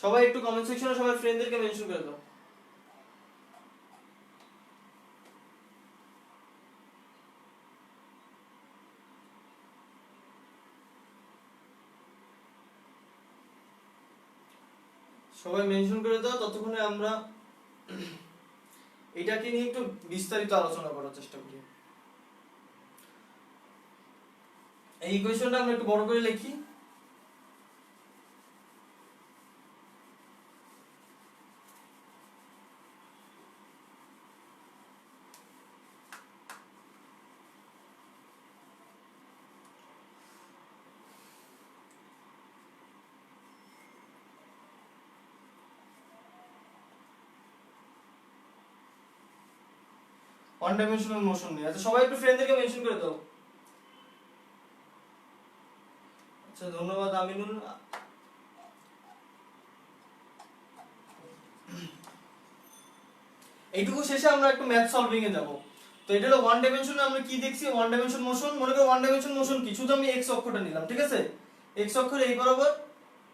সবাই একটু কমেন্ট সেকশনে সবাই ফ্রেন্ডদেরকে মেনশন করে দাও। সবাই মেনশন করে দাও, ততক্ষণে আমরা এটাকে নিয়ে একটু বিস্তারিত আলোচনা করার চেষ্টা করি। এই ইকুয়েশনটা আমরা একটু বড় করে লিখি। ওয়ান ডাইমেনশনাল মোশন নিয়ে। আচ্ছা সবাই একটু ফ্রেন্ডদেরকে মেনশন করে দাও। আচ্ছা ধন্যবাদ আমিনুল। এইটুকু শেষে আমরা একটু ম্যাথ সলভিং এ যাব। তো এটা হলো ওয়ান ডাইমেনশনে আমরা কি দেখছি, ওয়ান ডাইমেনশন মোশন। মনে করো ওয়ান ডাইমেনশন মোশন কি, শুধু আমি এক্স অক্ষটা নিলাম, ঠিক আছে, এক্স অক্ষের এই বরাবর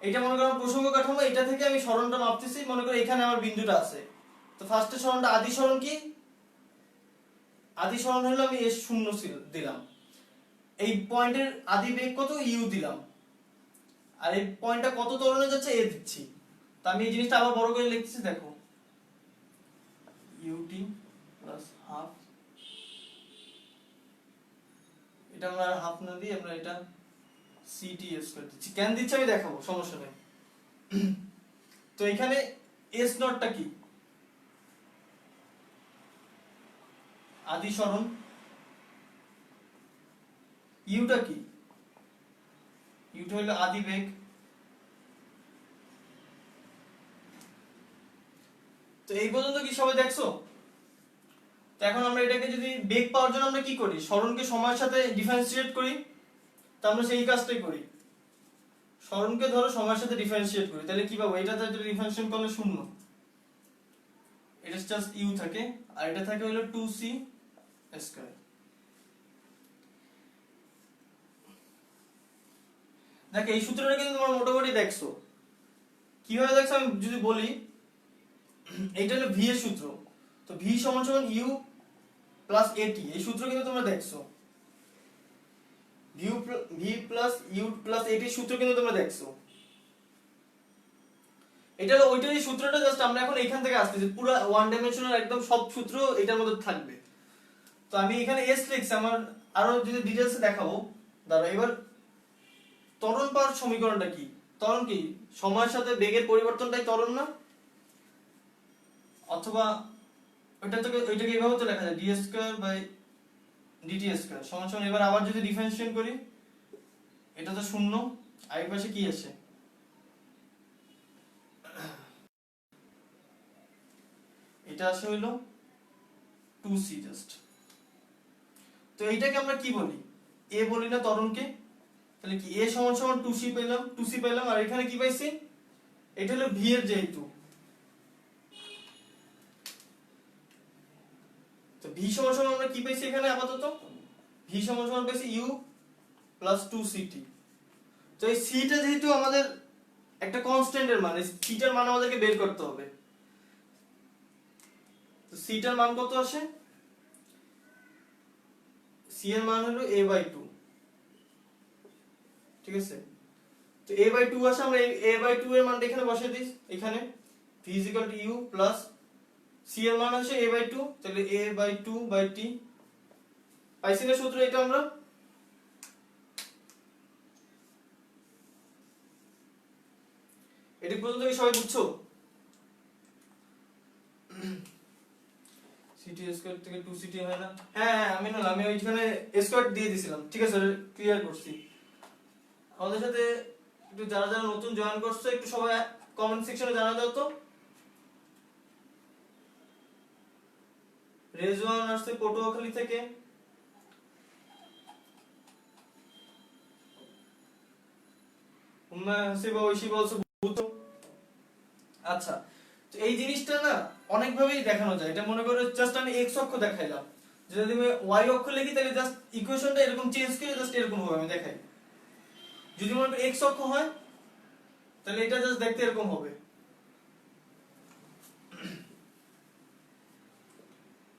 এটা মনে করো প্রসঙ্গ কাঠামো, এটা থেকে আমি সরণটা মাপতেছি। মনে করো এখানে আমার বিন্দুটা আছে, তো ফার্স্টে সরণটা আদি সরণ কি, আদি সরণ হলো আমি এস শূন্য দিলাম, এই পয়েন্টের আদি বেগ কত ইউ দিলাম, আর এই পয়েন্টটা কত ত্বরণে যাচ্ছে এ দিচ্ছি। তো আমি এই জিনিসটা আবার বড় করে লিখতেছি, দেখো ইউটি প্লাস হাফ, এটা আমরা হাফ না দিয়ে আমরা এটা সিটি স্কয়ার দিচ্ছি। কেন দিচ্ছি আমি দেখাবো, সমস্যা নেই। তো এখানে এস নটটা কি, আদি সরণ, ইউটা কি, ইউটা হলো আদি বেগ, তো এই পর্যন্ত কি সবাই দেখছো? তো এখন আমরা এটাকে যদি বেগ পাওয়ার জন্য আমরা কি করি, সরণকে সময়ের সাথে ডিফারেন্সিয়েট করি। তো আমরা সেই কাজটাই করি, সরণকে ধরো সময়ের সাথে ডিফারেন্সিয়েট করি, তাহলে কি পাবো, এটাতে ডিফারেন্সিয়েট করলে 0, এটা জাস্ট ইউ থাকে, আর এটা থাকে হলো 2c স্কয়ার। দেখো এই সূত্রটা কিন্তু তোমরা মোটামুটি দেখছো। কিভাবে দেখছো আমি যদি বলি, এইটা হলো ভি এর সূত্র। তো ভি সমান সমান ইউ প্লাস এটি, এই সূত্র কিন্তু তোমরা দেখছো। ভি প্লাস ইউ প্লাস এটি সূত্র কিন্তু তোমরা দেখছো। এটা হলো ওইটারই সূত্রটা, জাস্ট আমরা এখন এখান থেকে আসতেছি, পুরো ওয়ান ডাইমেনশনাল একদম সব সূত্র এটার মধ্যে থাকবে। তো আমি এখানে এস লিখছি, আমার আরো যদি ডিটেইলসে দেখাবো। দাঁড়াও, এবার ত্বরণ পাওয়ার সমীকরণটা কি? ত্বরণ কি সময়ের সাথে বেগের পরিবর্তনটাই ত্বরণ না? অথবা ওইটাকে এইভাবে তো লেখা যায়, D square by DT square সমান সমান, এবার আবার যদি ডিফারেন্সিয়েট করি, এটা তো 0, আর এই পাশে কি আছে, এটা আসে হইলো 2c জাস্ট। তো এইটাকে আমরা কি বলি, এ বলি না ত্বরণকে? তাহলে কি এ সমান সমান 2c পেলাম, আর এখানে কি পাইছি, এটা হলো ভি এর যেহেতু, তো ভি সমান সমান আমরা কি পাইছি এখানে আপাতত, ভি সমান সমান পাইছি ইউ প্লাস 2ct। তো এই সিটা যেহেতু আমাদের একটা কনস্ট্যান্টের মান, এই সিটার মান আমাদেরকে বের করতে হবে। তো সিটার মান কত আসে, সি এর মান হলো a/2, ঠিক আছে? তো a/2 আসে, আমরা a/2 এর মানটা এখানে বসিয়ে দিই, এখানে v u প্লাস সি এর মান আসে a/2, তাহলে a/2/t পাইছি না সূত্র এটা আমরা? এটা পর্যন্ত কি সবাই বুঝছো? সিটি স্কয়ার থেকে 2ct হয় না? হ্যাঁ আমি ওইখানে স্কয়ার দিয়ে দিছিলাম, ঠিক আছে, ক্লিয়ার করছি। আমাদের সাথে একটু যারা যারা নতুন জয়েন করছো, একটু সবাই কমেন্ট সেকশনে জানা দাও তো। রেজওয়ান আসছে পটুয়াখালী থেকে, উম্মা হাসিবা ঐশী বলছো বুঝছো। আচ্ছা, তো এই জিনিসটা না অনেক ভাবেই দেখানো যায়। এটা মনে করো জাস্ট আমি এক্স অক্ষ দেখাইলাম, যদি আমি ওয়াই অক্ষ লিখি তাহলে জাস্ট ইকুয়েশনটা এরকম চেঞ্জ করে জাস্ট এরকম হবে আমি দেখাই। যদি মনে করো এক্স অক্ষ হয় তাহলে এটা জাস্ট দেখতে এরকম হবে,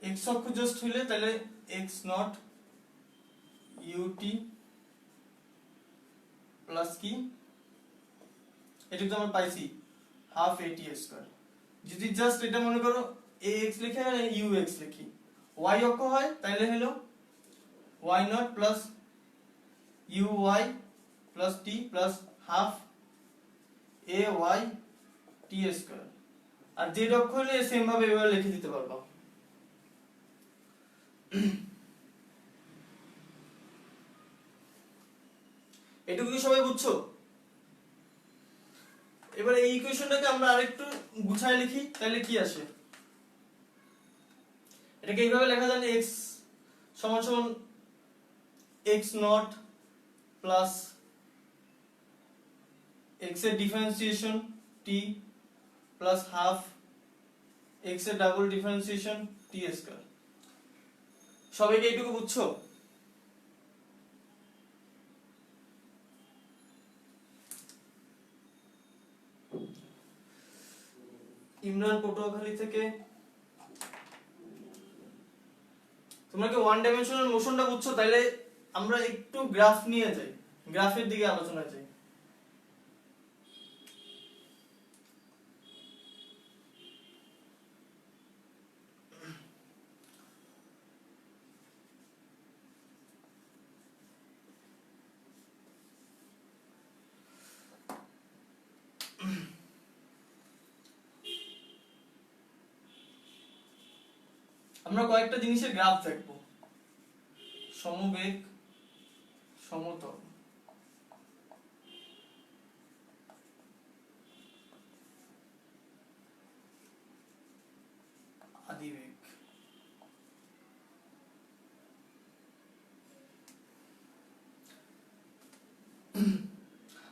এক্স অক্ষ জাস্ট হইলে তাহলে এক্স নট ইউটি প্লাস কি, এটা তো আমরা পাইছি হাফ এটি স্কয়ার। যদি জাস্ট এটা মনে করো এ এক্স লিখে আর ইউ এক্স লিখি, ওয়াই অক্ষ হয় তাহলে হলো Y nought plus U Y plus T plus half A Y T square. আর জেড অক্ষ হলে সেম ভাবে এভাবে লিখে দিতে পারবা। এটুকু কি সবাই বুঝছো? এবার এই ইকুয়েশনটাকে আমরা আরেকটু গুছায় লিখি, তাহলে কি আসে, এটাকে এইভাবে লেখা যায় যে x সমান সমান x নট প্লাস x এর differentiation t plus half x এর ডাবল ডিফারেন্সিয়েশন t স্কয়ার। সবাই কি এইটুকু বুঝছো? ইমরান পটুয়াখালী থেকে, তোমরা কি ওয়ান ডাইমেনশনাল মোশনটা বুঝছো? তাহলে আমরা একটু গ্রাফ নিয়ে যাই, গ্রাফের দিকে আলোচনা যাই। আমরা কয়েকটা জিনিসের গ্রাফ দেখবো, সমবেগ, সমতল,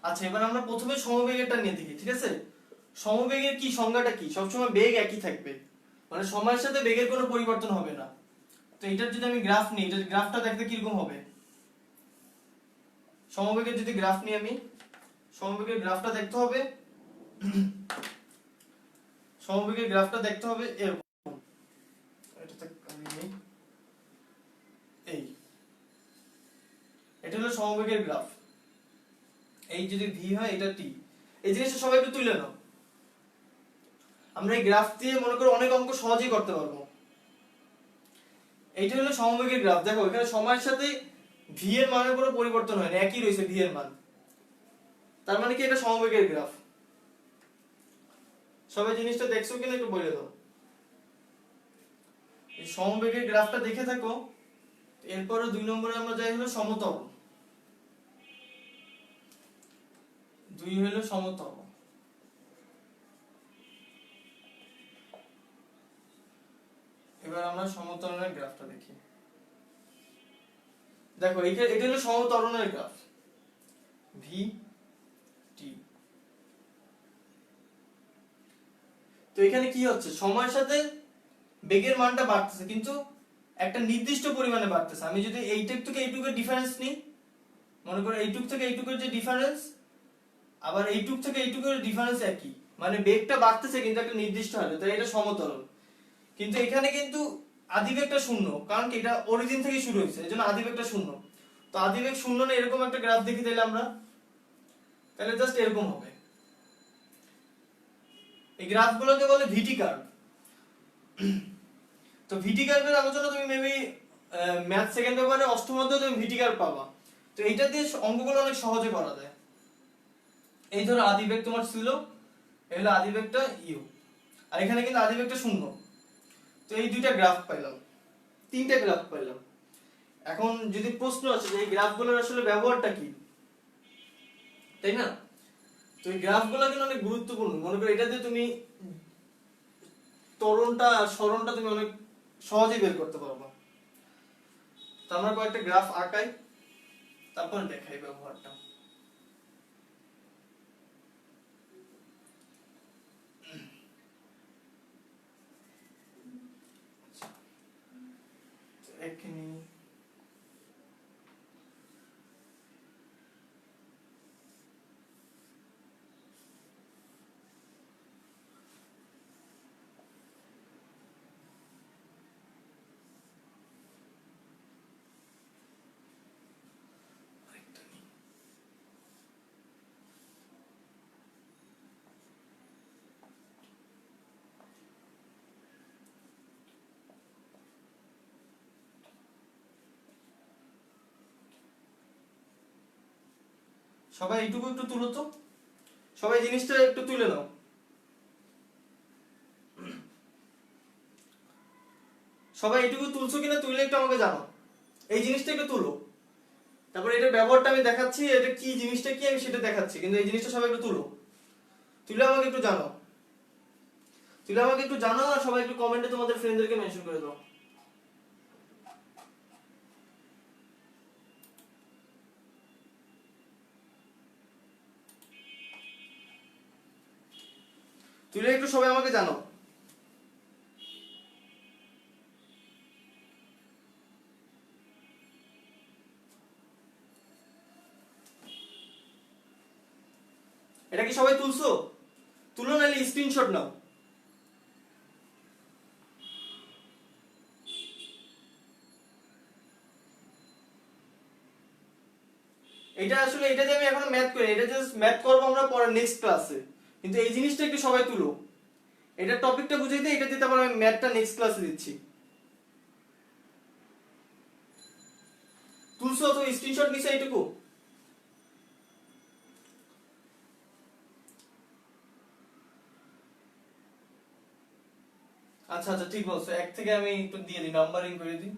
আচ্ছা, এবার আমরা প্রথমে সমবেগেরটা নিয়ে দেখি, ঠিক আছে? সমবেগের কি সংজ্ঞাটা কি? সবসময় বেগ একই থাকবে, মানে সময়ের সাথে বেগের কোনো পরিবর্তন হবে না। তো এটার যদি আমি গ্রাফ নিই, এটার গ্রাফটা দেখতে কিরকম হবে? সমবেগের যদি গ্রাফ নিই আমি, সমবেগের গ্রাফটা দেখতে হবে, সমবেগের গ্রাফটা দেখতে হবে এরকম। এটাতে আমি নিই, এই এটা হলো সমবেগের গ্রাফ। এই যদি ভি হয়, এটা টি। এই জিনিসটা সবাই একটু তুলে নাও। আমরা এই গ্রাফ দিয়ে মনে করো অনেক অঙ্ক সহজেই করতে পারবো। এইটা হলো সমবেগের গ্রাফ। দেখো এখানে সময়ের সাথে ভি এর মানের কোনো পরিবর্তন হয় না, একই রয়েছে ভি এর মান। তার মানে কি এটা সমবেগের গ্রাফ? সবাই জিনিসটা দেখছো কিনা একটু বলে দাও। এই সমবেগের গ্রাফটা দেখে থাকো। এরপরে 2 নম্বরে আমরা যাই হলো সমতল। 2 হলো সমতল। এবার আমরা সমতলের গ্রাফটা দেখি। দেখো এটা হলো সমতলের গ্রাফ, ভি টি। তো এখানে কি হচ্ছে? সময়ের সাথে বেগের মানটা বাড়তেছে, কিন্তু একটা নির্দিষ্ট পরিমাণে বাড়তেছে। আমি যদি এইটুক থেকে এইটুকের ডিফারেন্স নিই, মনে করো এইটুক থেকে এইটুকের যে ডিফারেন্স, আবার এইটুক থেকে এইটুকের ডিফারেন্স একই, মানে বেগটা বাড়তেছে কিন্তু একটা নির্দিষ্ট হারে, তাই এটা সমতল। কিন্তু এখানে কিন্তু আদিবেগটা শূন্য, কারণ কি এটা অরিজিন থেকে শুরু হয়েছে, এজন্য আদিবেগটা শূন্য। তো আদিবেগ শূন্য না, এরকম একটা গ্রাফ দেখি তাহলে আমরা, তাহলে জাস্ট এরকম হবে। এই গ্রাফগুলোকে বলে ভিটি কার্ভ। তো ভিটি কার্ভের আলোচনা তুমি মেবি ম্যাথ সেকেন্ড পেপারে অষ্টম অধ্যায়ে তুমি ভিটি কার্ভ পাবা। তো এইটা দিয়ে অঙ্কগুলো অনেক সহজে করা যায়। এই ধরো আদিবেগ তোমার ছিল, এই হলো আদিবেগটা ইউ, আর এখানে কিন্তু আদিবেগটা শূন্য। তো এই দুইটা গ্রাফ পাইলাম, তিনটা গ্রাফ পাইলাম। এখন যদি প্রশ্ন আছে যে এই গ্রাফগুলোর আসলে ব্যবহারটা কি, তাই না? তো এই গ্রাফগুলো কিন্তু অনেক গুরুত্বপূর্ণ। মনে করো এটা দিয়ে তুমি ত্বরণটা আর সরণটা তুমি অনেক সহজেই বের করতে পারবা। তো আমরা কয়েকটা গ্রাফ আঁকাই, তারপর দেখাই ব্যবহারটা। এখানে সবাই এইটুকু একটু তুলো তো, সবাই জিনিসটা একটু তুলে নাও। সবাই এইটুকু তুলছো কিনা, তুললে একটু আমাকে জানো। এই জিনিসটা একটু তুলো, তারপর এটার ব্যবহারটা আমি দেখাচ্ছি, এটা কি জিনিসটা কি আমি সেটা দেখাচ্ছি, কিন্তু এই জিনিসটা সবাই একটু তুলো, তুলে আমাকে একটু জানো, তুলে আমাকে একটু জানো। আর সবাই একটু কমেন্টে তোমাদের ফ্রেন্ডদেরকে মেনশন করে দাও। তুলে একটু সবাই আমাকে জানো। এটা কি সবাই তুলছো? তুলো, নাহলে স্ক্রিনশট নাও। এটা আসলে এটা দিয়ে আমি এখনো ম্যাথ করি, এটা জাস্ট ম্যাথ করবো আমরা পরে নেক্সট ক্লাসে। কিন্তু এই জিনিসটা একটু সবাই তুলো, এটা টপিকটা বুঝিয়ে দিই, এটা দিয়ে তারপর আমি ম্যাথটা নেক্সট ক্লাসে দিচ্ছি। তুলছো তো, স্ক্রিনশট নিছে এইটুকু? আচ্ছা আচ্ছা, ঠিক বলছো। এক থেকে আমি একটু দিয়ে দিই, নাম্বারিং করে দিই।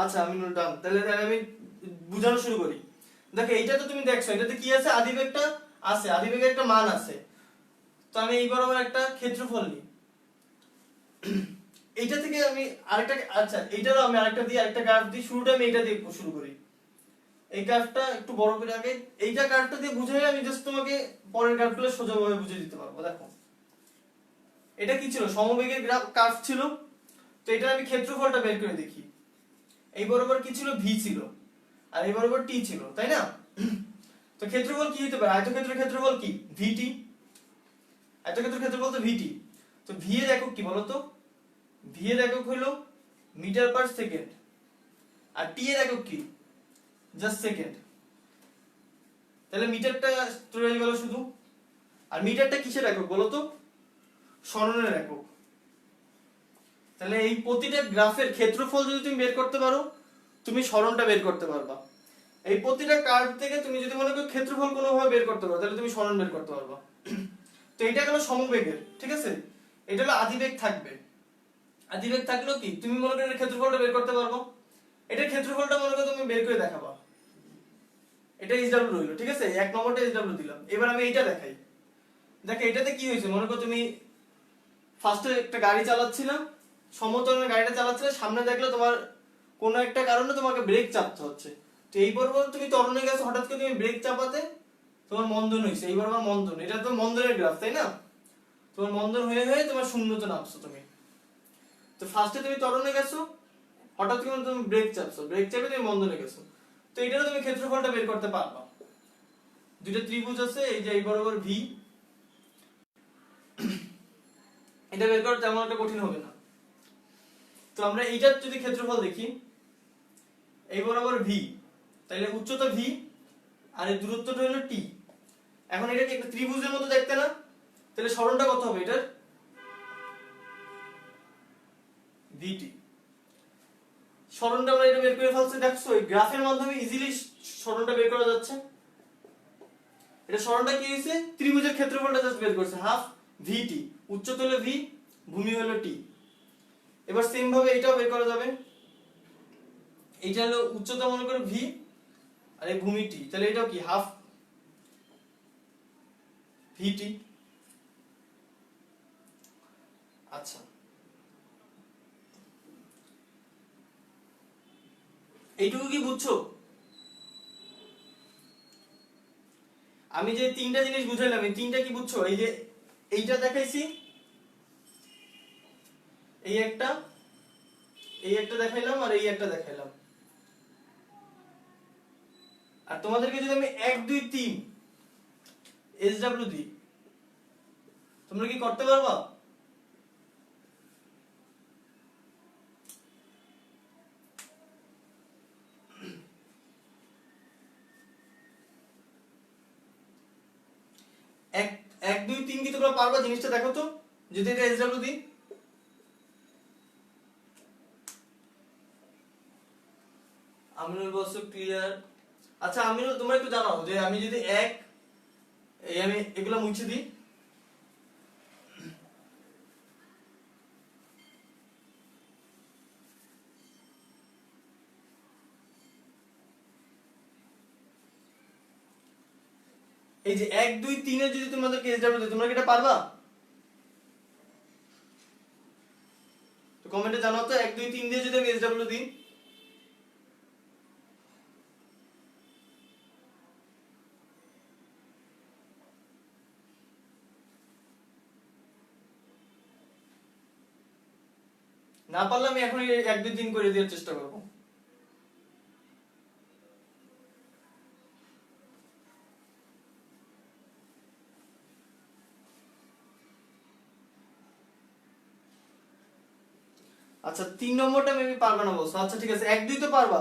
আচ্ছা আমি ডান, তাহলে তাহলে আমি বুঝানো শুরু করি। দেখো এইটা তো তুমি দেখছো, এটাতে কি আছে? আদিবেগটা আছে, আদিবেগের একটা মান আছে। তো আমি এইবার আমার একটা ক্ষেত্রফল নিই। এইটা থেকে আমি আরেকটা, আচ্ছা এইটারও আমি আরেকটা দিয়ে আরেকটা গ্রাফ দিই। শুরুটা আমি এইটা দিয়ে শুরু করি। এই গ্রাফটা একটু বড় করে আগে এইটা গ্রাফটা দিয়ে বুঝাই, আমি জাস্ট তোমাকে পরের গ্রাফগুলো সোজাভাবে বুঝিয়ে দিতে পারবো। দেখো এটা কি ছিল, সমবেগের গ্রাফ কার্ভ ছিল। তো এটা আমি ক্ষেত্রফলটা বের করে দেখি। এই বরাবর কি ছিল, ভি ছিল, আর এই বরাবর টি ছিল, তাই না? তো ক্ষেত্রফল কি হতে পারে, আয়তক্ষেত্রের ক্ষেত্রফল কি, ভিটি। আয়তক্ষেত্রের ক্ষেত্রফল তো ভিটি। তো ভি এর একক কি বলতো, ভি এর একক হলো মিটার পার সেকেন্ড, আর টি এর একক কি, জাস্ট সেকেন্ড। তাহলে মিটারটা রয়ে গেল শুধু। আর মিটারটা কিসের একক বলতো, সরণের একক। তাহলে এই প্রতিটা গ্রাফের ক্ষেত্রফল যদি তুমি বের করতে পারো, তুমি সরণটা বের করতে পারবা। এই প্রতিটা কার্ভ থেকে তুমি যদি মনে করো ক্ষেত্রফল কোনোভাবে বের করতে পারো, তাহলে তুমি সরণ বের করতে পারবা। তো এটা গেল সমবেগের, ঠিক আছে? এটা হলো আদিবেগ থাকবে। আদিবেগ থাকলেও কি তুমি মনে করো এর ক্ষেত্রফলটা বের করতে পারবো। এটার ক্ষেত্রফলটা মনে করো তুমি বের করে দেখাবা। এটা এইচডব্লিউ রইলো, ঠিক আছে? এক নম্বরটা এইচডব্লিউ দিলাম। এবার আমি এইটা দেখাই। দেখো এটাতে কি হয়েছে, মনে করো তুমি ফার্স্টে একটা গাড়ি চালাচ্ছিলাম, সমতলের গাড়িটা চালাচ্ছিলে, সামনে দেখলে তোমার কোনো একটা কারণে তোমাকে ব্রেক চাপতে হচ্ছে। তো এই বরাবর তুমি ত্বরণে গেছো, হঠাৎ করে তুমি ব্রেক চাপাতে তোমার মন্দন হয়েছে। এই বরাবর মন্দন, এটা তো মন্দনের গ্রাফ, তাই না? তোমার মন্দন হয়ে হয়ে তোমার শূন্যতে নামছো তুমি। তো ফার্স্টে তুমি ত্বরণে গেছো, হঠাৎ করে তুমি ব্রেক চাপছো, ব্রেক চাপে তুমি মন্দনে গেছো। তো এটারও তুমি ক্ষেত্রফলটা বের করতে পারবা। দুইটা ত্রিভুজ আছে, এই যে এই বরাবর ভি, এটা বের করা তেমন একটা কঠিন হবে না। তো আমরা এইটার যদি ক্ষেত্রফল দেখি, এই বরাবর ভি, তাহলে উচ্চতা ভি আর এই দূরত্বটা হলো টি। এখন এটা কি একটা ত্রিভুজের মতো দেখতে না? তাহলে সরণটা কত হবে এটার, ভিটি। সরণটা আমরা এটা বের করে ফেলছি, দেখছো এই গ্রাফের মাধ্যমে ইজিলি সরণটা বের করা যাচ্ছে। এটা সরণটা কি হয়েছে, ত্রিভুজের ক্ষেত্রফলটা জাস্ট বের করছে, হাফ ভিটি। উচ্চতা হলো ভি, ভূমি হলো টি। এবার সেম ভাবে এটাও বের করা যাবে। এইটা হলো উচ্চতা মনে করো ভি, আর এই ভূমি টি, তাহলে এটাও কি হাফ ভিটি। আচ্ছা, এইটুকু কি বুঝছো? আমি যে তিনটা জিনিস বুঝাইলাম, এই তিনটা কি বুঝছো? এই যে এইটা দেখাইছি, এই একটা, এই একটা দেখাইলাম, আর এই একটা দেখাইলাম। আর তোমাদেরকে যদি আমি 1 2 3 এসডব্লিউ দিই, তোমরা কি করতে পারবা? এক 1 2 3 কি তোমরা পারবা? জিনিসটা দেখো তো, যদি এটা এসডব্লিউ দিই। আমিনুল বলছো ক্লিয়ার। আচ্ছা আমিনুল, তোমরা একটু জানাও যে আমি যদি এক, এই আমি এগুলা মুছে দিই। এই যে 1 2 3 এর যদি তোমাদেরকে এসডব্লিউ দিই, তোমরা কি এটা পারবা? তো কমেন্টে জানাও তো, 1 2 3 দিয়ে যদি আমি এসডব্লিউ দিই। না পারলে আমি এখন 1 2 3 করে দেওয়ার চেষ্টা করবো। আচ্ছা 3 নম্বরটা মেবি পারবা না বলছো। আচ্ছা ঠিক আছে, 1 2 তো পারবা।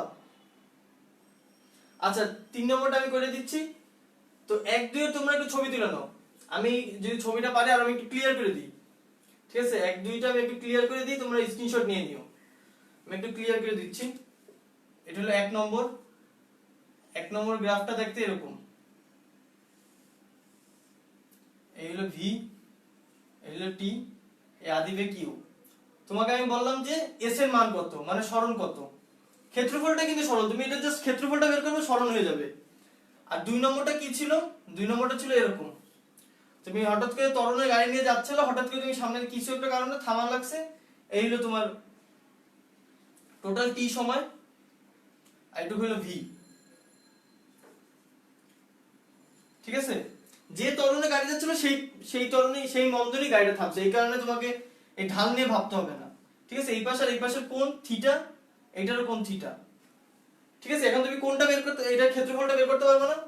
আচ্ছা 3 নম্বরটা আমি করে দিচ্ছি। তো 1 2 এর তোমরা একটু ছবি তুলে নাও। আমি যদি ছবিটা পারি আর আমি একটু ক্লিয়ার করে দিই, ঠিক আছে? 1 2 টা আমি একটু ক্লিয়ার করে দিই, তোমরা স্ক্রিনশট নিয়ে নিও। আমি একটু ক্লিয়ার করে দিচ্ছি। এটা হলো 1 নম্বর। 1 নম্বর গ্রাফটা দেখতে এরকম। এই হলো ভি, এই হলো টি, এই আদিবেগ কিউ। তোমাকে আমি বললাম যে এস এর মান কত, মানে সরণ কত। ক্ষেত্রফলটা কিন্তু সরল, তুমি এটা জাস্ট ক্ষেত্রফলটা বের করবে, সরণ হয়ে যাবে। আর 2 নম্বরটা কি ছিল, 2 নম্বরটা ছিল এরকম। তুমি হঠাৎ করে ত্বরণে গাড়ি নিয়ে যাচ্ছিল, হঠাৎ করে তুমি সামনে কিছু একটা কারণে থামা লাগছে, এই হলো তোমার টোটাল টি সময়, আর এইটুকু হলো ভি। ঠিক আছে, যে ত্বরণে গাড়ি যাচ্ছিল সেই ত্বরণে সেই মন্দনে গাড়িটা থামছে, এই কারণে তোমাকে এই ঢাল নিয়ে ভাবতে হবে না। ঠিক আছে, এই পাশে আর এই পাশের কোণ থিটা, এইটারও কোণ থিটা। ঠিক আছে, এখন তুমি কোনটা বের করতে, এটার ক্ষেত্রফলটা বের করতে পারবে না?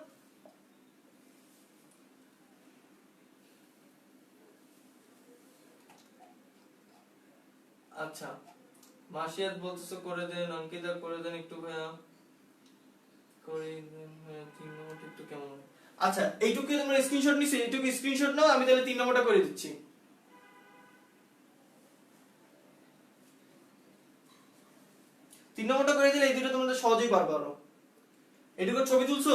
আচ্ছা, মাসিয়াত বলতেছে করে দেন, অঙ্কিতা করে দেন একটু ভাইয়া, করে দেন ভাইয়া 3 নম্বরটা একটু কেমন হয়। আচ্ছা, এইটুকু তোমরা স্ক্রিনশট নিছো, এইটুকু স্ক্রিনশট নাও, আমি তাহলে 3 নম্বরটা করে দিচ্ছি। 3 নম্বরটা করে দিলে এই দুটো তোমরা সহজেই পারবে। আরো এটুকু ছবি তুলছো?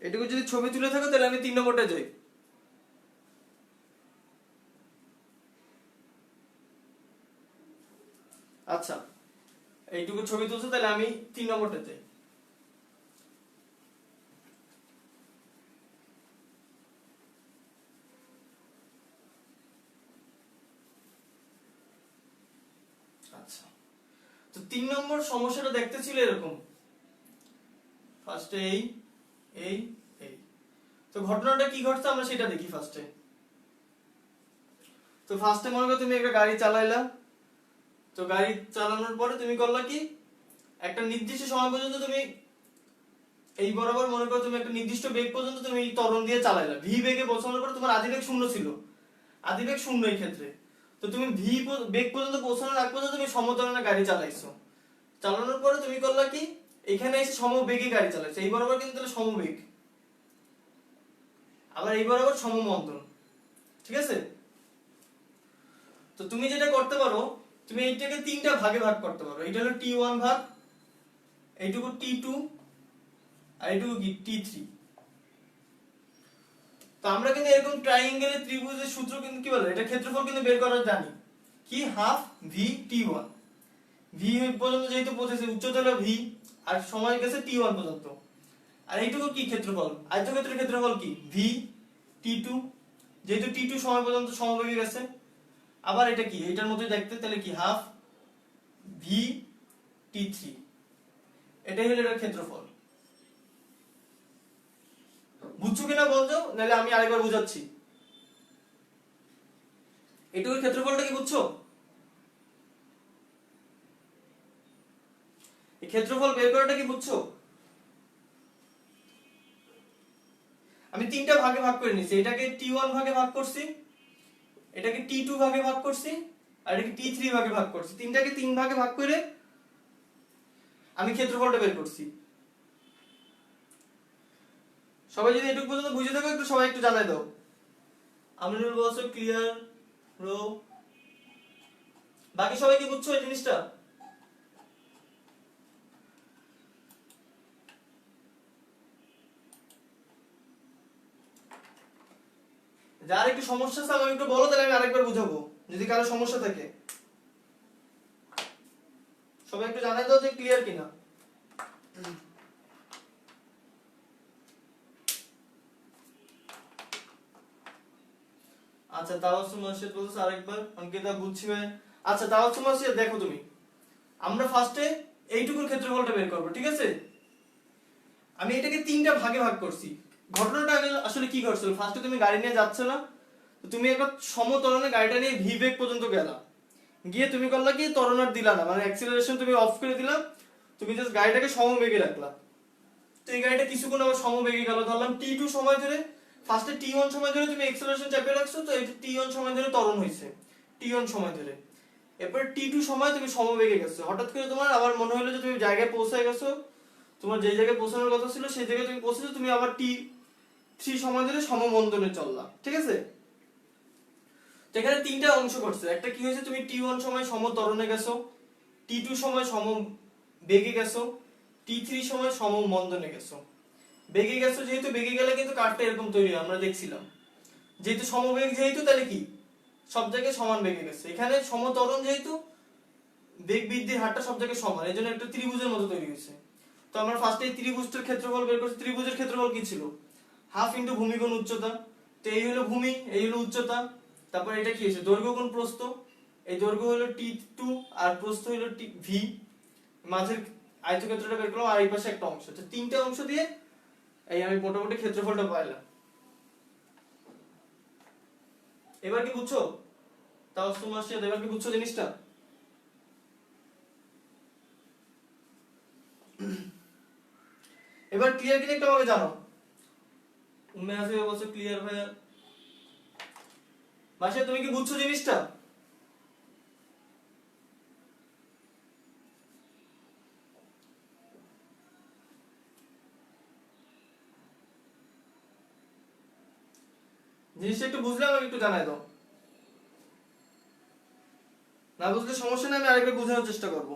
এটুকু যদি ছবি তুলে থাকো তাহলে আমি 3 নম্বরটা যাই। আচ্ছা, এইটুকু ছবি তুলছো, তাহলে আমি 3 নম্বরটা যাই। আচ্ছা, তো 3 নম্বর সমস্যাটা দেখতে ছিল এরকম, ফার্স্টে এই এই এই, তো ঘটনাটা কি ঘটছে আমরা সেটা দেখি ফার্স্টে। তো ফার্স্টে মনে করো তুমি একটা গাড়ি চালাইলা, তো গাড়ি চালানোর পরে তুমি করলা কি, একটা নির্দিষ্ট সময় পর্যন্ত তুমি এই বরাবর মনে করো তুমি একটা নির্দিষ্ট বেগ পর্যন্ত তুমি এই ত্বরণ দিয়ে চালাইলা, ভি বেগে পৌঁছানোর পরে তোমার আদিবেগ 0 ছিল, আদিবেগ 0 এই ক্ষেত্রে। তো তুমি ভি বেগ পর্যন্ত পৌঁছানোর আগ পর্যন্ত তুমি সমত্বরণে গাড়ি চালাইছো, চালানোর পরে তুমি করলা কি, এখানে এসে সমবেগে গাড়ি চালাইছো, এই বরাবর কিন্তু তাহলে সমবেগ, আবার এই বরাবর সমমন্দন। ঠিক আছে, তো তুমি যেটা করতে পারো, তুমি এইটাকে 3টা ভাগে ভাগ করতে পারো। এটা হলো T1 ভাগ, এইটুকু T2, আর এইটুকু কি T3। তো আমরা কিন্তু এরকম ট্রায়াঙ্গেলের ত্রিভুজের সূত্র কিন্তু কি বলে, এটা ক্ষেত্রফল কিন্তু বের করা জানি কি, হাফ ভি T1। ভি পর্যন্ত যেহেতু পৌঁছেছে, উচ্চতা হলো ভি, আর সময় গেছে T1 পর্যন্ত, আর এইটুকু কি ক্ষেত্রফল, আয়তক্ষেত্রের ক্ষেত্রফল কি ভি T2, যেহেতু T2 সময় পর্যন্ত সমবেগে গেছে। আবার এটা কি, এটার মতোই দেখতে, তাহলে কি হাফ ভি T3, এটাই হলো এটার ক্ষেত্রফল। বুঝছো কিনা বলছো, নাহলে আমি আরেকবার বুঝাচ্ছি। এটুকুর ক্ষেত্রফলটা কি বুঝছো? এই ক্ষেত্রফল বের করাটা কি বুঝছো? আমি 3টা ভাগে ভাগ করে নিয়েছি, এটাকে T1 ভাগে ভাগ করছি, এটাকে T2 ভাগে ভাগ করছি, আর এটাকে T3 ভাগে ভাগ করছি। 3টাকে 3 ভাগে ভাগ করে আমি ক্ষেত্রফলটা বের করছি। সবাই যদি এটুকু পর্যন্ত বুঝে থাকো, একটু সবাই একটু জানাই দাও। আমিনুল বলছো ক্লিয়ার ব্রো, বাকি সবাই কি বুঝছো এই জিনিসটা? যার একটু সমস্যা আছে আমাকে একটু বলো, তাহলে আমি আরেকবার বুঝাবো যদি কারো সমস্যা থাকে। সবাই একটু জানাই দাও যে ক্লিয়ার কিনা। আচ্ছা, তাওয়াসসুম মাসিদ বলছে আরেকবার, অঙ্কিতা বুঝছি ভাই। আচ্ছা, তাওয়াসসুম মাসিদ দেখো তুমি, আমরা ফার্স্টে এইটুকুর ক্ষেত্রফলটা বের করব। ঠিক আছে, আমি এটাকে 3টা ভাগে ভাগ করছি। ঘটনাটা আগে আসলে কি ঘটছিল, ফার্স্টে তুমি গাড়ি নিয়ে যাচ্ছ না, তো তুমি একটা সমতরণে গাড়িটা নিয়ে ভি বেগ পর্যন্ত গেলা, গিয়ে তুমি করলা কি, ত্বরণ আর দিলা না, মানে অ্যাক্সিলারেশন তুমি অফ করে দিলা, তুমি জাস্ট গাড়িটাকে সমবেগে রাখলা। তো এই গাড়িটা কিছুক্ষণ আবার সমবেগে গেল, ধরলাম T2 সময় ধরে, ফার্স্টে T1 সময় ধরে তুমি অ্যাক্সিলারেশন চাপিয়ে রাখছো, তো এটা T1 সময় ধরে ত্বরণ হইছে, T1 সময় ধরে। এরপর T2 সময় তুমি সমবেগে গেছো, হঠাৎ করে তোমার আবার মনে হলো যে তুমি জায়গায় পৌঁছে গেছো, তোমার যে জায়গায় পৌঁছানোর কথা ছিল সেই জায়গায় তুমি পৌঁছেছো, তুমি আবার T3 সময় ধরে সমমন্দনে চললা। ঠিক আছে, তো এখানে 3টা অংশ ঘটছে। একটা কি হয়েছে, তুমি T1 সময় সমত্বরণে গেছো, T2 সময় সমবেগে গেছো, T3 সময় সমমন্দনে গেছো। বেগে গেছো যেহেতু, বেগে গেলে কিন্তু কার্ভটা এরকম তৈরি হয়, আমরা দেখছিলাম। যেহেতু সমবেগ, যেহেতু তাহলে কি সব জায়গায় সমান বেগে গেছে। এখানে সমত্বরণ যেহেতু, বেগ বৃদ্ধির হারটা সব জায়গায় সমান, এজন্য একটা ত্রিভুজের মতো তৈরি হয়েছে। তো আমরা ফার্স্টে এই ত্রিভুজটার ক্ষেত্রফল বের করছি। ত্রিভুজের ক্ষেত্রফল কি ছিল, হাফ ইনটু ভূমি গুণ উচ্চতা। তো এই হলো ভূমি, এই হলো উচ্চতা, তারপর এটা কি হয়েছে, দৈর্ঘ্য গুণ প্রস্থ, এই দৈর্ঘ্য হলো t2 আর প্রস্থ হলো v, মাঝের আয়তক্ষেত্রটা বের করলাম আর এই পাশে একটা অংশ, তো তিনটা অংশ দিয়ে এই আমি মোটামুটি ক্ষেত্রফলটা পাইলাম। এবার কি বুঝছো? তাও তোমার সাথে এবার কি বুঝছো জিনিসটা? এবার ক্লিয়ার কিনা একটু আমাকে জানো। উম্মে হাসিবে বলছো ক্লিয়ার ভাইয়া। মাসে তুমি কি বুঝছো জিনিসটা? জিনিসটা একটু বুঝলে আমাকে একটু জানাই দাও, না বুঝলে সমস্যা নেই, আমি আরেকবার বোঝানোর চেষ্টা করবো।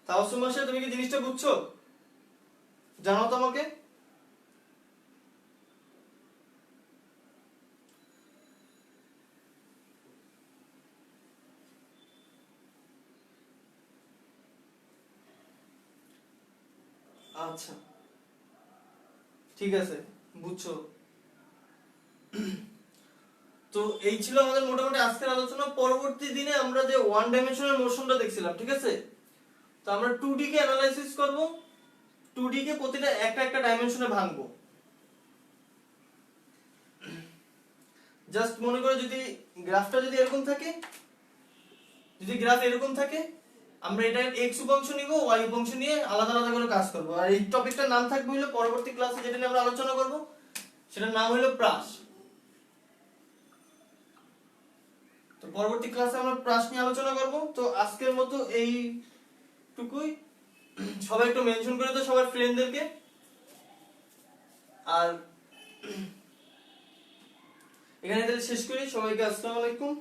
তাওসুম মাসে তুমি কি জিনিসটা বুঝছো? জানাও তো আমাকে। আচ্ছা ঠিক আছে, বুঝছো। তো এই ছিল আমাদের মোটামুটি আজকের আলোচনা। পরবর্তী দিনে আমরা যে ওয়ান ডাইমেনশনাল মোশনটা দেখছিলাম, ঠিক আছে, তো আমরা 2D কে অ্যানালাইসিস করব, 2D কে প্রতিটা একটা একটা ডাইমেনশনে ভাঙবো। জাস্ট মনে করো যদি গ্রাফটা যদি এরকম থাকে, যদি গ্রাফ এরকম থাকে, আমরা এটা এক্স উপাংশ নিব, ওয়াই উপাংশ নিয়ে আলাদা আলাদা করে কাজ করব। আর এই টপিকটার নাম থাকবে হলো পরবর্তী ক্লাসে যেটা নিয়ে আমরা আলোচনা করব সেটার নাম হলো প্রাস। তো পরবর্তী ক্লাসে আমরা প্রাস নিয়ে আলোচনা করব। তো আজকের মতো এইটুকুই। সবাই একটু মেনশন করে দাও সবার ফ্রেন্ডদেরকে। আর এখানে তাহলে শেষ করি। সবাইকে আসসালামু আলাইকুম।